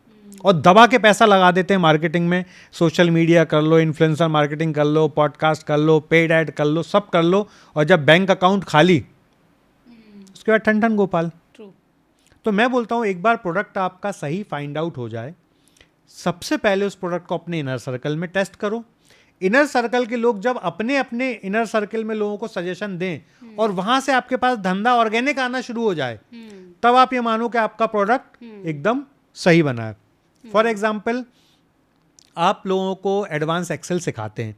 और दबा के पैसा लगा देते हैं मार्केटिंग में। सोशल मीडिया कर लो, इन्फ्लुएंसर मार्केटिंग कर लो, पॉडकास्ट कर लो, पेड ऐड कर लो, सब कर लो, और जब बैंक अकाउंट खाली उसके बाद ठन ठन गोपाल। तो मैं बोलता हूँ एक बार प्रोडक्ट आपका सही फाइंड आउट हो जाए, सबसे पहले उस प्रोडक्ट को अपने इनर सर्कल में टेस्ट करो। इनर सर्कल के लोग जब अपने अपने इनर सर्कल में लोगों को सजेशन दें और वहां से आपके पास धंधा ऑर्गेनिक आना शुरू हो जाए, तब आप ये मानो कि आपका प्रोडक्ट एकदम सही बना है। फॉर एग्जाम्पल, आप लोगों को एडवांस एक्सेल सिखाते हैं,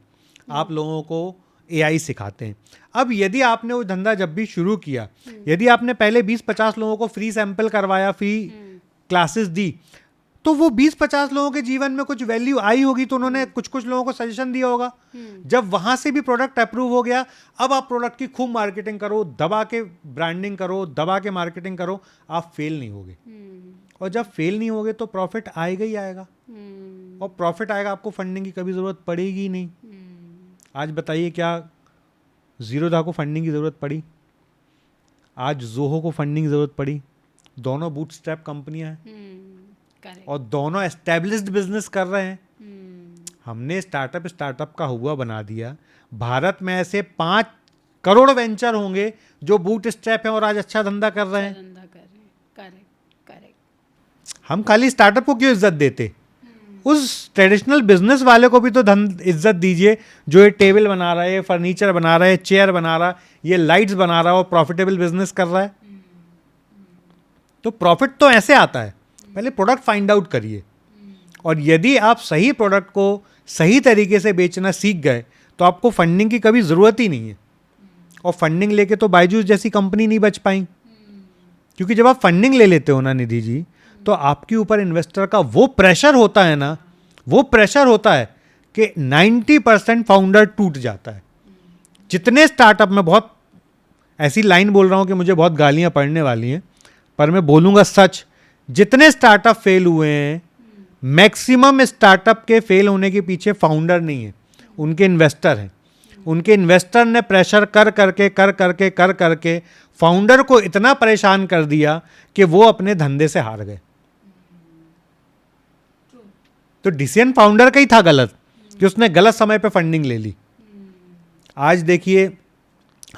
आप लोगों को एआई सिखाते हैं। अब यदि आपने वो धंधा जब भी शुरू किया, यदि आपने पहले 20-50 लोगों को फ्री सैंपल करवाया, फ्री क्लासेस दी, तो वो 20-50 लोगों के जीवन में कुछ वैल्यू आई होगी, तो उन्होंने कुछ कुछ लोगों को सजेशन दिया होगा। जब वहां से भी प्रोडक्ट अप्रूव हो गया, अब आप प्रोडक्ट की खूब मार्केटिंग करो, दबा के ब्रांडिंग करो, दबा के मार्केटिंग करो, आप फेल नहीं होगे। और जब फेल नहीं होगे तो प्रॉफिट आएगा ही आएगा, और प्रॉफिट आएगा, आपको फंडिंग की कभी ज़रूरत पड़ेगी नहीं। आज बताइए क्या ज़ीरोधा को फंडिंग की ज़रूरत पड़ी? आज जोहो को फंडिंग की ज़रूरत पड़ी? दोनों बूटस्ट्रैप कंपनियां हैं और दोनों एस्टेब्लिश्ड बिजनेस कर रहे हैं। हमने स्टार्टअप का हुआ बना दिया। भारत में ऐसे 5 करोड़ वेंचर होंगे जो बूटस्ट्रैप हैं और आज अच्छा धंधा कर रहे हैं। हम खाली स्टार्टअप को क्यों इज्जत देते? उस ट्रेडिशनल बिजनेस वाले को भी तो इज्जत दीजिए, जो ये टेबल बना रहा है, ये फर्नीचर बना रहा है, चेयर बना रहा है, ये लाइट्स बना रहा है और प्रॉफिटेबल बिजनेस कर रहा है। तो प्रॉफिट तो ऐसे आता है, पहले प्रोडक्ट फाइंड आउट करिए, और यदि आप सही प्रोडक्ट को सही तरीके से बेचना सीख गए तो आपको फंडिंग की कभी ज़रूरत ही नहीं है। और फंडिंग लेके तो बायजूस जैसी कंपनी नहीं बच पाई, क्योंकि जब आप फंडिंग ले लेते हो ना निधि जी, तो आपके ऊपर इन्वेस्टर का वो प्रेशर होता है ना, वो प्रेशर होता है कि 90% फाउंडर टूट जाता है। जितने स्टार्टअप में, बहुत ऐसी लाइन बोल रहा हूँ कि मुझे बहुत गालियाँ पड़ने वाली हैं, पर मैं बोलूँगा सच, जितने स्टार्टअप फेल हुए हैं, मैक्सिमम स्टार्टअप के फेल होने के पीछे फाउंडर नहीं है, उनके इन्वेस्टर हैं। उनके इन्वेस्टर ने प्रेशर कर करके फाउंडर को इतना परेशान कर दिया कि वो अपने धंधे से हार गए। तो डिसीजन फाउंडर का ही था गलत, कि उसने गलत समय पे फंडिंग ले ली। आज देखिए,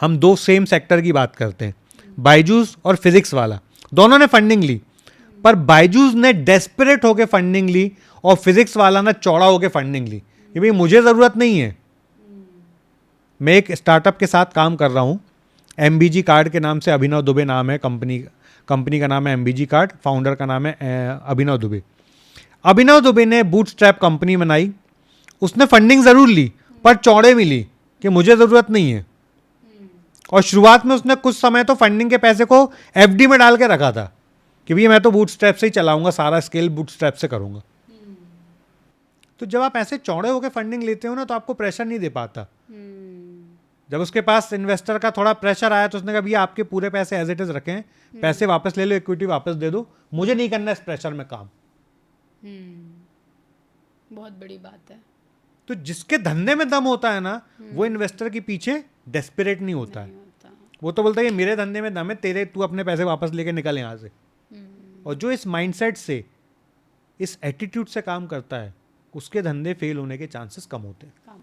हम 2 सेम सेक्टर की बात करते हैं, बायजूस और फिजिक्स वाला, दोनों ने फंडिंग ली, पर बायजूस ने डेस्परेट होकर फंडिंग ली और फिजिक्स वाला ने चौड़ा होकर फंडिंग ली कि भाई मुझे ज़रूरत नहीं है। मैं एक स्टार्टअप के साथ काम कर रहा हूँ, MBG कार्ड के नाम से, अभिनव दुबे नाम है कंपनी का नाम है MBG कार्ड, फाउंडर का नाम है अभिनव दुबे। अभिनव दुबे ने बूटस्ट्रैप कंपनी बनाई, उसने फंडिंग ज़रूर ली पर चौड़े में ली कि मुझे ज़रूरत नहीं है। और शुरुआत में उसने कुछ समय तो फंडिंग के पैसे को FD में डाल के रखा था कि भैया मैं तो बूटस्ट्रैप से ही चलाऊंगा, सारा स्केल बूटस्ट्रैप से करूंगा। तो जब आप ऐसे चौड़े होकर फंडिंग लेते हो ना, तो आपको प्रेशर नहीं दे पाता। जब उसके पास इन्वेस्टर का थोड़ा प्रेशर आया तो उसने कहा भैया आपके पूरे पैसे एज इट इज रखें, पैसे वापस ले लो, इक्विटी वापस दे दो, मुझे नहीं करना इस प्रेशर में काम। बहुत बड़ी बात है। तो जिसके धंधे में दम होता है ना, वो इन्वेस्टर के पीछे डेस्परेट नहीं होता है। वो तो बोलता है ये मेरे धंधे में दम है, तेरे तू अपने पैसे वापस लेके निकल यहाँ से। और जो इस माइंडसेट से, इस एटीट्यूड से काम करता है, उसके धंधे फेल होने के चांसेस कम होते हैं।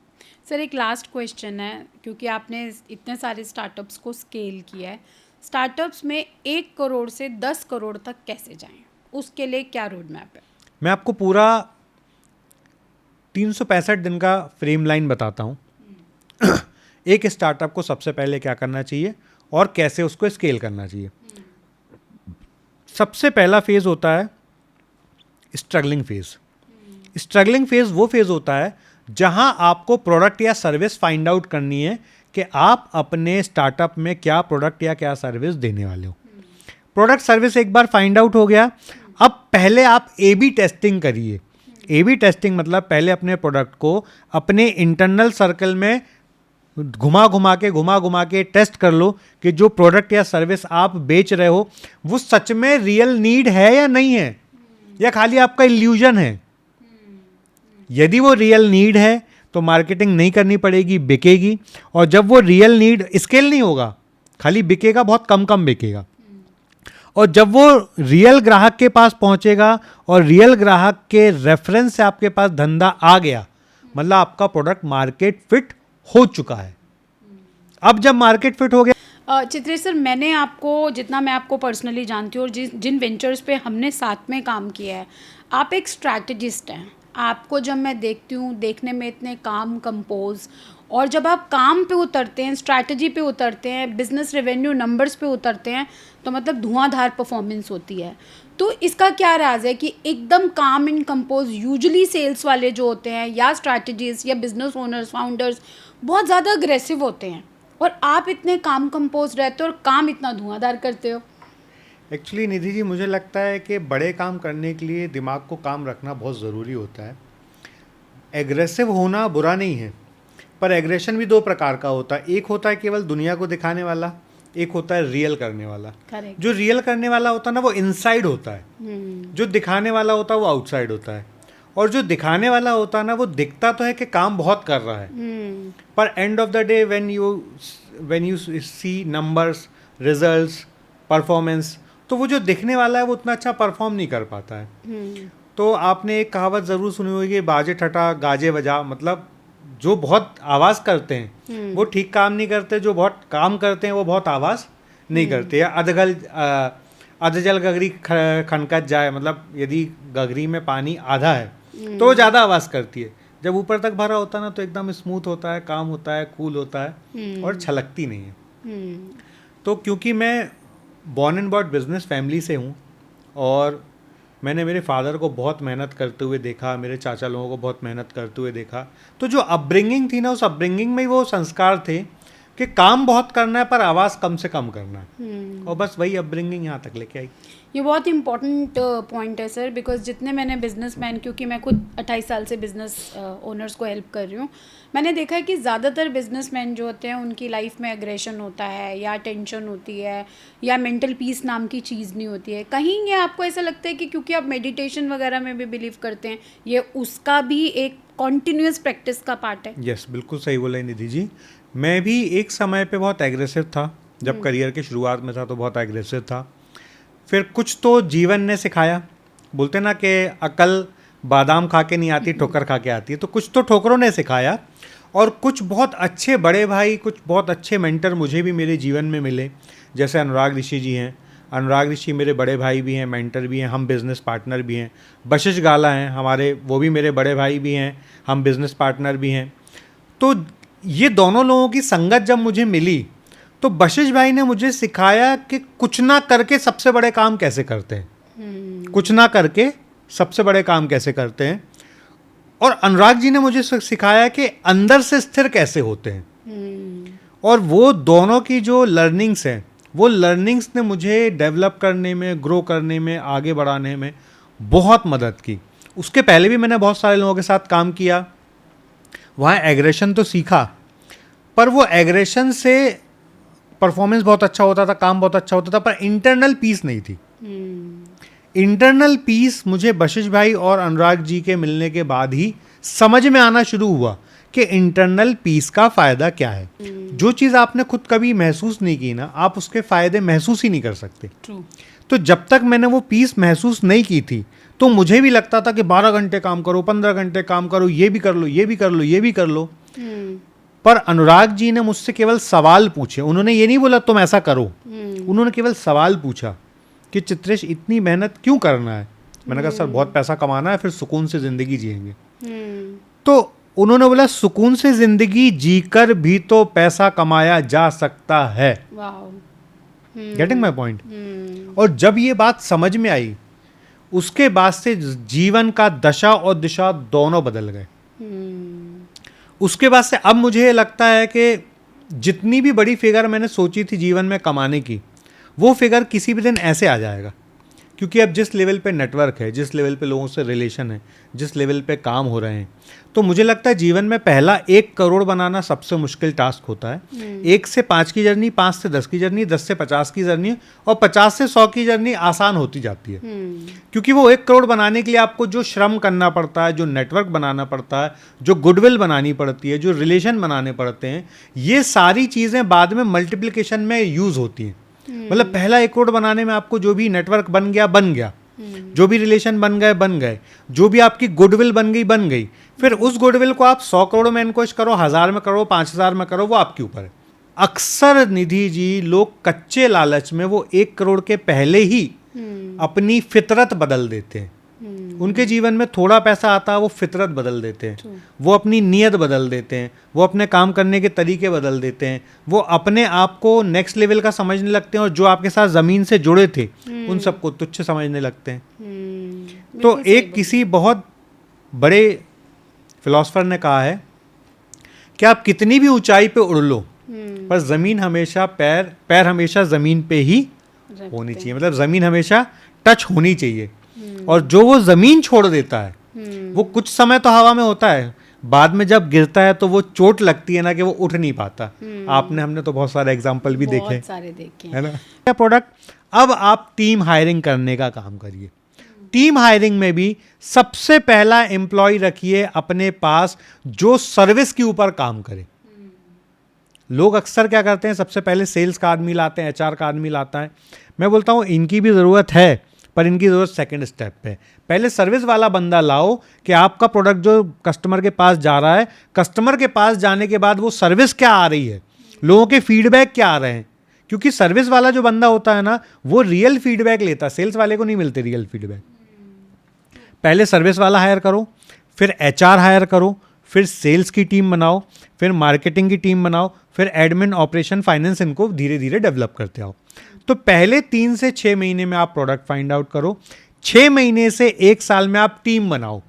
सर एक लास्ट क्वेश्चन है, क्योंकि आपने इतने सारे स्टार्टअप्स को स्केल किया है, स्टार्टअप्स में 1 करोड़ से 10 करोड़ तक कैसे जाएं, उसके लिए क्या रोड मैप है? मैं आपको पूरा 365 दिन का फ्रेम लाइन बताता हूँ। एक स्टार्टअप को सबसे पहले क्या करना चाहिए और कैसे उसको स्केल करना चाहिए। सबसे पहला फेज़ होता है स्ट्रगलिंग फेज़। स्ट्रगलिंग फेज़ वो फेज़ होता है जहां आपको प्रोडक्ट या सर्विस फाइंड आउट करनी है कि आप अपने स्टार्टअप में क्या प्रोडक्ट या क्या सर्विस देने वाले हो। प्रोडक्ट सर्विस एक बार फाइंड आउट हो गया, अब पहले आप A/B टेस्टिंग करिए। A/B टेस्टिंग मतलब पहले अपने प्रोडक्ट को अपने इंटरनल सर्कल में घुमा घुमा के टेस्ट कर लो कि जो प्रोडक्ट या सर्विस आप बेच रहे हो वो सच में रियल नीड है या नहीं है, या खाली आपका इल्यूजन है। यदि वो रियल नीड है तो मार्केटिंग नहीं करनी पड़ेगी, बिकेगी। और जब वो रियल नीड, स्केल नहीं होगा, खाली बिकेगा, बहुत कम बिकेगा। और जब वो रियल ग्राहक के पास पहुंचेगा और रियल ग्राहक के रेफरेंस से आपके पास धंधा आ गया, मतलब आपका प्रोडक्ट मार्केट फिट हो चुका है। अब जब मार्केट फिट हो गया, चित्रेश सर, मैं आपको पर्सनली जानती हूँ और जिन वेंचर्स पे हमने साथ में काम किया है, आप एक स्ट्रैटेजिस्ट हैं। आपको जब मैं देखती हूँ, देखने में इतने काम कंपोज, और जब आप काम पे उतरते हैं, स्ट्रैटेजी पे उतरते हैं, बिजनेस रेवेन्यू नंबर्स पे उतरते हैं, तो मतलब धुआंधार परफॉर्मेंस होती है। तो इसका क्या राज है कि एकदम काम एंड कंपोज यूजुअली सेल्स वाले जो होते हैं या स्ट्रैटेजिस्ट या बिजनेस ओनर्स, फाउंडर्स बहुत ज़्यादा अग्रेसिव होते हैं, और आप इतने काम कंपोज रहते हो और काम इतना धुआंधार करते हो? एक्चुअली निधि जी, मुझे लगता है कि बड़े काम करने के लिए दिमाग को काम रखना बहुत ज़रूरी होता है। एग्रेसिव होना बुरा नहीं है, पर एग्रेशन भी दो प्रकार का होता है। एक होता है केवल दुनिया को दिखाने वाला, एक होता है रियल करने वाला। Correct. जो रियल करने वाला होता है ना, वो इनसाइड होता है। जो दिखाने वाला होता है वो आउटसाइड होता है। और जो दिखाने वाला होता है ना, वो दिखता तो है कि काम बहुत कर रहा है, पर end of the day when you see numbers, results, performance, तो वो जो दिखने वाला है वो उतना अच्छा परफॉर्म नहीं कर पाता है। तो आपने एक कहावत ज़रूर सुनी होगी, बाजे ठटा गाजे बजा। मतलब जो बहुत आवाज़ करते हैं वो ठीक काम नहीं करते, जो बहुत काम करते हैं वो बहुत आवाज़ नहीं करते। या अधजल गगरी खनकत जाए, मतलब यदि गगरी में पानी आधा है तो वो ज़्यादा आवाज़ करती है। जब ऊपर तक भरा होता है ना, तो एकदम स्मूथ होता है, काम होता है, कूल होता है और छलकती नहीं है। तो क्योंकि मैं born and bought business family से हूँ और मैंने मेरे फादर को बहुत मेहनत करते हुए देखा, मेरे चाचा लोगों को बहुत मेहनत करते हुए देखा, तो जो अपब्रिंगिंग थी ना, उस अपब्रिंगिंग में ही वो संस्कार थे कि काम बहुत करना है पर आवाज़ कम से कम करना है। और बस वही अपब्रिंगिंग यहाँ तक लेके आई। ये बहुत इंपॉर्टेंट पॉइंट है सर, बिकॉज जितने मैंने बिजनेसमैन, क्योंकि मैं खुद 28 साल से बिजनेस ओनर्स को हेल्प कर रही हूँ, मैंने देखा है कि ज़्यादातर बिजनेसमैन जो होते हैं उनकी लाइफ में एग्रेशन होता है, या टेंशन होती है, या मेंटल पीस नाम की चीज़ नहीं होती है। कहीं ये आपको ऐसा लगता है कि क्योंकि आप मेडिटेशन वगैरह में भी बिलीव करते हैं, ये उसका भी एक कॉन्टिन्यूस प्रैक्टिस का पार्ट है? यस, बिल्कुल सही बोला निधि जी। मैं भी एक समय पे बहुत एग्रेसिव था, जब करियर की शुरुआत में था तो बहुत एग्रेसिव था। फिर कुछ तो जीवन ने सिखाया। बोलते ना कि अकल बादाम खा के नहीं आती, ठोकर खा के आती है। तो कुछ तो ठोकरों ने सिखाया, और कुछ बहुत अच्छे बड़े भाई, कुछ बहुत अच्छे मेंटर मुझे भी मेरे जीवन में मिले। जैसे अनुराग ऋषि जी हैं। अनुराग ऋषि मेरे बड़े भाई भी हैं, मेंटर भी हैं, हम बिज़नेस पार्टनर भी हैं। बशिश गाला हैं हमारे, वो भी मेरे बड़े भाई भी हैं, हम बिज़नेस पार्टनर भी हैं। तो ये दोनों लोगों की संगत जब मुझे मिली, तो बशिश भाई ने मुझे सिखाया कि कुछ ना करके सबसे बड़े काम कैसे करते हैं, कुछ ना करके सबसे बड़े काम कैसे करते हैं। और अनुराग जी ने मुझे सिखाया कि अंदर से स्थिर कैसे होते हैं। और वो दोनों की जो लर्निंग्स हैं, वो लर्निंग्स ने मुझे डेवलप करने में, ग्रो करने में, आगे बढ़ाने में बहुत मदद की। उसके पहले भी मैंने बहुत सारे लोगों के साथ काम किया, वहाँ एग्रेशन तो सीखा, पर वो एग्रेशन से परफॉर्मेंस बहुत अच्छा होता था, काम बहुत अच्छा होता था, पर इंटरनल पीस नहीं थी। इंटरनल पीस मुझे बशिश भाई और अनुराग जी के मिलने के बाद ही समझ में आना शुरू हुआ कि इंटरनल पीस का फ़ायदा क्या है। जो चीज़ आपने खुद कभी महसूस नहीं की ना, आप उसके फ़ायदे महसूस ही नहीं कर सकते। तो जब तक मैंने वो पीस महसूस नहीं की थी, तो मुझे भी लगता था कि 12 घंटे काम करो, 15 घंटे काम करो, ये भी कर लो, ये भी कर लो, ये भी कर लो। पर अनुराग जी ने मुझसे केवल सवाल पूछे। उन्होंने ये नहीं बोला तुम ऐसा करो, उन्होंने केवल सवाल पूछा कि चित्रेश इतनी मेहनत क्यों करना है। मैंने कहा सर बहुत पैसा कमाना है, फिर सुकून से ज़िंदगी जिएंगे। तो उन्होंने बोला सुकून से ज़िंदगी जीकर भी तो पैसा कमाया जा सकता है। Getting my point. और जब ये बात समझ में आई, उसके बाद से जीवन का दशा और दिशा दोनों बदल गए। उसके बाद से अब मुझे लगता है कि जितनी भी बड़ी फिगर मैंने सोची थी जीवन में कमाने की, वो फिगर किसी भी दिन ऐसे आ जाएगा क्योंकि अब जिस लेवल पे नेटवर्क है, जिस लेवल पे लोगों से रिलेशन है, जिस लेवल पे काम हो रहे हैं, तो मुझे लगता है जीवन में पहला 1 करोड़ बनाना सबसे मुश्किल टास्क होता है। 1 से 5 की जर्नी, 5 से 10 की जर्नी, 10 से 50 की जर्नी और 50 से 100 की जर्नी आसान होती जाती है। क्योंकि वो 1 करोड़ बनाने के लिए आपको जो श्रम करना पड़ता है, जो नेटवर्क बनाना पड़ता है, जो गुडविल बनानी पड़ती है, जो रिलेशन बनाने पड़ते हैं, ये सारी चीज़ें बाद में मल्टीप्लिकेशन में यूज़ होती हैं। मतलब पहला 1 करोड़ बनाने में आपको जो भी नेटवर्क बन गया, जो भी रिलेशन बन गए, जो भी आपकी गुडविल बन गई, फिर उस गुडविल को आप 100 करोड़ में इनकोश करो, 1000 में करो, 5000 में करो, वो आपके ऊपर है। अक्सर निधि जी लोग कच्चे लालच में वो 1 करोड़ के पहले ही अपनी फितरत बदल देते हैं। उनके जीवन में थोड़ा पैसा आता है, वो फितरत बदल देते हैं, वो अपनी नीयत बदल देते हैं, वो अपने काम करने के तरीके बदल देते हैं, वो अपने आप को नेक्स्ट लेवल का समझने लगते हैं और जो आपके साथ ज़मीन से जुड़े थे उन सबको तुच्छ समझने लगते हैं। तो एक किसी बहुत बड़े फिलोसफर ने कहा है कि आप कितनी भी ऊंचाई पे उड़ लो, पर ज़मीन हमेशा पैर हमेशा ज़मीन पे ही होनी चाहिए। मतलब ज़मीन हमेशा टच होनी चाहिए। और जो वो ज़मीन छोड़ देता है वो कुछ समय तो हवा में होता है, बाद में जब गिरता है तो वो चोट लगती है ना कि वो उठ नहीं पाता। हमने तो बहुत सारे एग्जाम्पल भी देखे है ना। प्रोडक्ट अब आप टीम हायरिंग करने का काम करिए। टीम हायरिंग में भी सबसे पहला एम्प्लॉय रखिए अपने पास जो सर्विस के ऊपर काम करे। लोग अक्सर क्या करते हैं, सबसे पहले सेल्स का आदमी लाते हैं, HR का आदमी लाता है। मैं बोलता हूँ इनकी भी ज़रूरत है, पर इनकी ज़रूरत सेकंड स्टेप पे। पहले सर्विस वाला बंदा लाओ कि आपका प्रोडक्ट जो कस्टमर के पास जा रहा है, कस्टमर के पास जाने के बाद वो सर्विस क्या आ रही है, लोगों के फीडबैक क्या आ रहे हैं। क्योंकि सर्विस वाला जो बंदा होता है ना, वो रियल फीडबैक लेता है, सेल्स वाले को नहीं मिलते रियल फीडबैक। पहले सर्विस वाला हायर करो, फिर HR हायर करो, फिर सेल्स की टीम बनाओ, फिर मार्केटिंग की टीम बनाओ, फिर एडमिन, ऑपरेशन, फाइनेंस, इनको धीरे धीरे डेवलप करते आओ। तो पहले 3 से 6 महीने में आप प्रोडक्ट फाइंड आउट करो, 6 महीने से 1 साल में आप टीम बनाओ,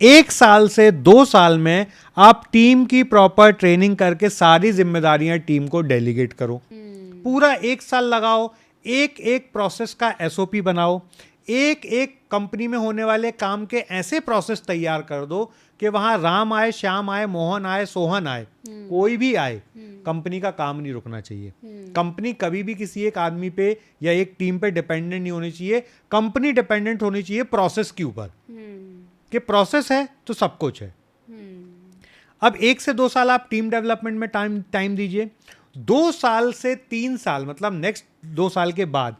1 साल से 2 साल में आप टीम की प्रॉपर ट्रेनिंग करके सारी जिम्मेदारियां टीम को डेलीगेट करो। पूरा 1 साल लगाओ, एक एक प्रोसेस का SOP बनाओ, एक एक कंपनी में होने वाले काम के ऐसे प्रोसेस तैयार कर दो कि वहां राम आए, श्याम आए, मोहन आए, सोहन आए, कोई भी आए, कंपनी का काम नहीं रुकना चाहिए। कंपनी कभी भी किसी एक आदमी पे या एक टीम पे डिपेंडेंट नहीं होनी चाहिए। कंपनी डिपेंडेंट होनी चाहिए प्रोसेस के ऊपर, कि प्रोसेस है तो सब कुछ है। अब 1 से 2 साल आप टीम डेवलपमेंट में टाइम दीजिए। 2 साल से 3 साल, मतलब नेक्स्ट 2 साल के बाद,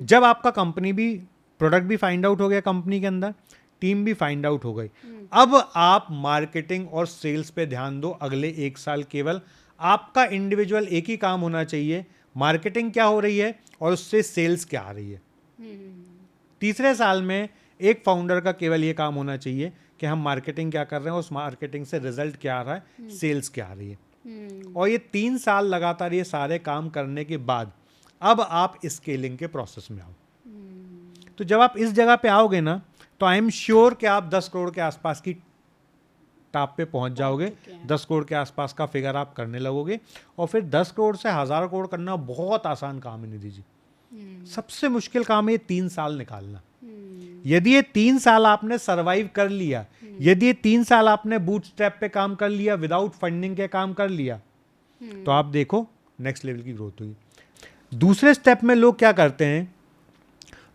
जब आपका कंपनी भी, प्रोडक्ट भी फाइंड आउट हो गया, कंपनी के अंदर टीम भी फाइंड आउट हो गई, अब आप मार्केटिंग और सेल्स पे ध्यान दो। अगले 1 साल केवल आपका इंडिविजुअल एक ही काम होना चाहिए, मार्केटिंग क्या हो रही है और उससे सेल्स क्या आ रही है। तीसरे साल में एक फाउंडर का केवल ये काम होना चाहिए कि हम मार्केटिंग क्या कर रहे हैं, उस मार्केटिंग से रिजल्ट क्या आ रहा है, सेल्स क्या आ रही है। और ये 3 साल लगातार ये सारे काम करने के बाद अब आप स्केलिंग के प्रोसेस में आओ। तो जब आप इस जगह पे आओगे ना, तो आई एम श्योर कि आप 10 करोड़ के आसपास की टॉप पे पहुंच जाओगे। 10 करोड़ के आसपास का फिगर आप करने लगोगे और फिर 10 करोड़ से 1000 करोड़ करना बहुत आसान काम है निधि जी। सबसे मुश्किल काम है ये 3 साल निकालना। यदि ये 3 साल आपने सरवाइव कर लिया, यदि ये 3 साल आपने बूटस्ट्रैप पे काम कर लिया, विदाउट फंडिंग के काम कर लिया, तो आप देखो नेक्स्ट लेवल की ग्रोथ हुई। दूसरे स्टेप में लोग क्या करते हैं,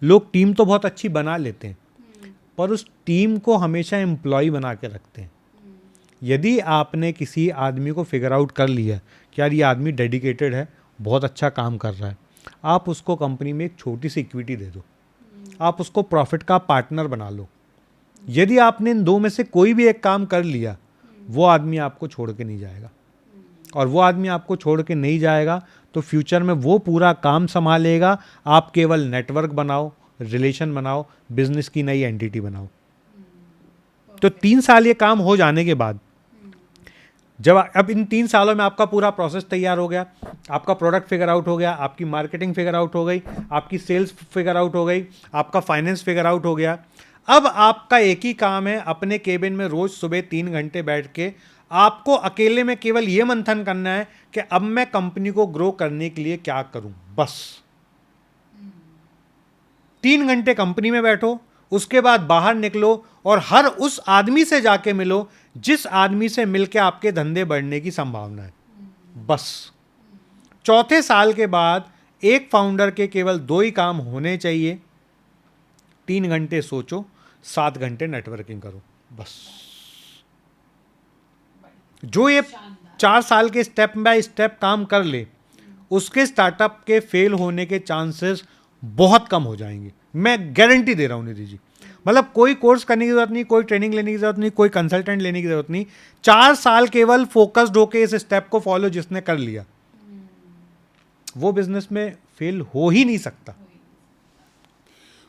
लोग टीम तो बहुत अच्छी बना लेते हैं, पर उस टीम को हमेशा एम्प्लॉय बना के रखते हैं। यदि आपने किसी आदमी को फिगर आउट कर लिया कि यार ये आदमी डेडिकेटेड है, बहुत अच्छा काम कर रहा है, आप उसको कंपनी में एक छोटी सी इक्विटी दे दो, आप उसको प्रॉफिट का पार्टनर बना लो। यदि आपने इन 2 में से कोई भी एक काम कर लिया, वो आदमी आपको छोड़ के नहीं जाएगा। और वो आदमी आपको छोड़ के नहीं जाएगा तो फ्यूचर में वो पूरा काम संभालेगा। आप केवल नेटवर्क बनाओ, रिलेशन बनाओ, बिजनेस की नई एंटिटी बनाओ। तो 3 साल ये काम हो जाने के बाद, जब अब इन 3 सालों में आपका पूरा प्रोसेस तैयार हो गया, आपका प्रोडक्ट फिगर आउट हो गया, आपकी मार्केटिंग फिगर आउट हो गई, आपकी सेल्स फिगर आउट हो गई, आपका फाइनेंस फिगर आउट हो गया, अब आपका एक ही काम है, अपने केबिन में रोज सुबह 3 घंटे बैठ के आपको अकेले में केवल ये मंथन करना है कि अब मैं कंपनी को ग्रो करने के लिए क्या करूं। बस 3 घंटे कंपनी में बैठो, उसके बाद बाहर निकलो और हर उस आदमी से जाके मिलो जिस आदमी से मिलके आपके धंधे बढ़ने की संभावना है। बस चौथे साल के बाद एक फाउंडर के केवल 2 ही काम होने चाहिए, 3 घंटे सोचो, 7 घंटे नेटवर्किंग करो। बस जो ये 4 साल के स्टेप बाय स्टेप काम कर ले, उसके स्टार्टअप के फेल होने के चांसेस बहुत कम हो जाएंगे। मैं गारंटी दे रहा हूँ निधि जी। मतलब कोई कोर्स करने की जरूरत नहीं, कोई ट्रेनिंग लेने की जरूरत नहीं, कोई कंसल्टेंट लेने की जरूरत नहीं। 4 साल केवल फोकस्ड होके इस स्टेप को फॉलो जिसने कर लिया, वो बिजनेस में फेल हो ही नहीं सकता।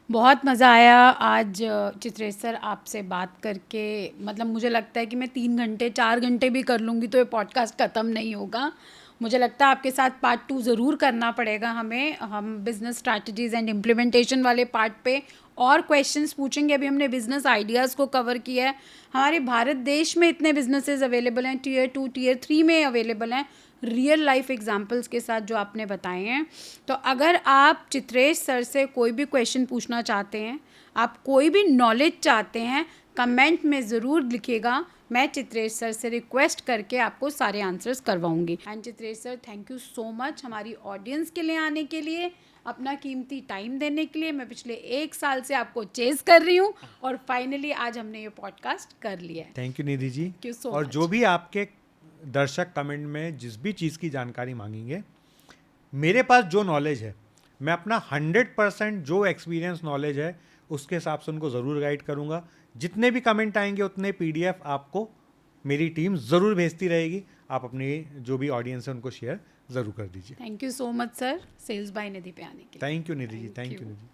बहुत मज़ा आया आज चित्रेश सर आपसे बात करके। मतलब मुझे लगता है कि मैं 3 घंटे 4 घंटे भी कर लूँगी तो ये पॉडकास्ट ख़त्म नहीं होगा। मुझे लगता है आपके साथ पार्ट 2 ज़रूर करना पड़ेगा हमें। हम बिज़नेस स्ट्रैटेजीज़ एंड इम्प्लीमेंटेशन वाले पार्ट पे और क्वेश्चंस पूछेंगे। अभी हमने बिज़नेस आइडियाज़ को कवर किया है। हमारे भारत देश में इतने बिजनेसेस अवेलेबल हैं, Tier 2 Tier 3 में अवेलेबल हैं, रियल लाइफ एग्जांपल्स के साथ जो आपने बताए हैं। तो अगर आप चित्रेश सर से कोई भी क्वेश्चन पूछना चाहते हैं, आप कोई भी नॉलेज चाहते हैं, कमेंट में ज़रूर लिखिएगा। मैं चित्रेश सर से रिक्वेस्ट करके आपको सारे आंसर्स करवाऊंगी। And Chitresh sir, thank you so much हमारी ऑडियंस के लिए आने के लिए, अपना कीमती टाइम देने के लिए। मैं पिछले 1 साल से आपको चेस कर रही हूँ और फाइनली आज हमने ये पॉडकास्ट कर लिया है। Thank you Nidhi ji. Thank you so और मच। जो भी आपके दर्शक कमेंट में जिस भी चीज़ की जानकारी मांगेंगे, मेरे पास जो नॉलेज है, मैं अपना 100% जो एक्सपीरियंस नॉलेज है उसके हिसाब से उनको ज़रूर गाइड करूँगा। जितने भी कमेंट आएंगे उतने PDF आपको मेरी टीम ज़रूर भेजती रहेगी। आप अपनी जो भी ऑडियंस है उनको शेयर ज़रूर कर दीजिए। Thank you so much sir, sales by Nidhi पे आने के लिए। Thank you Nidhi ji, thank you Nidhi.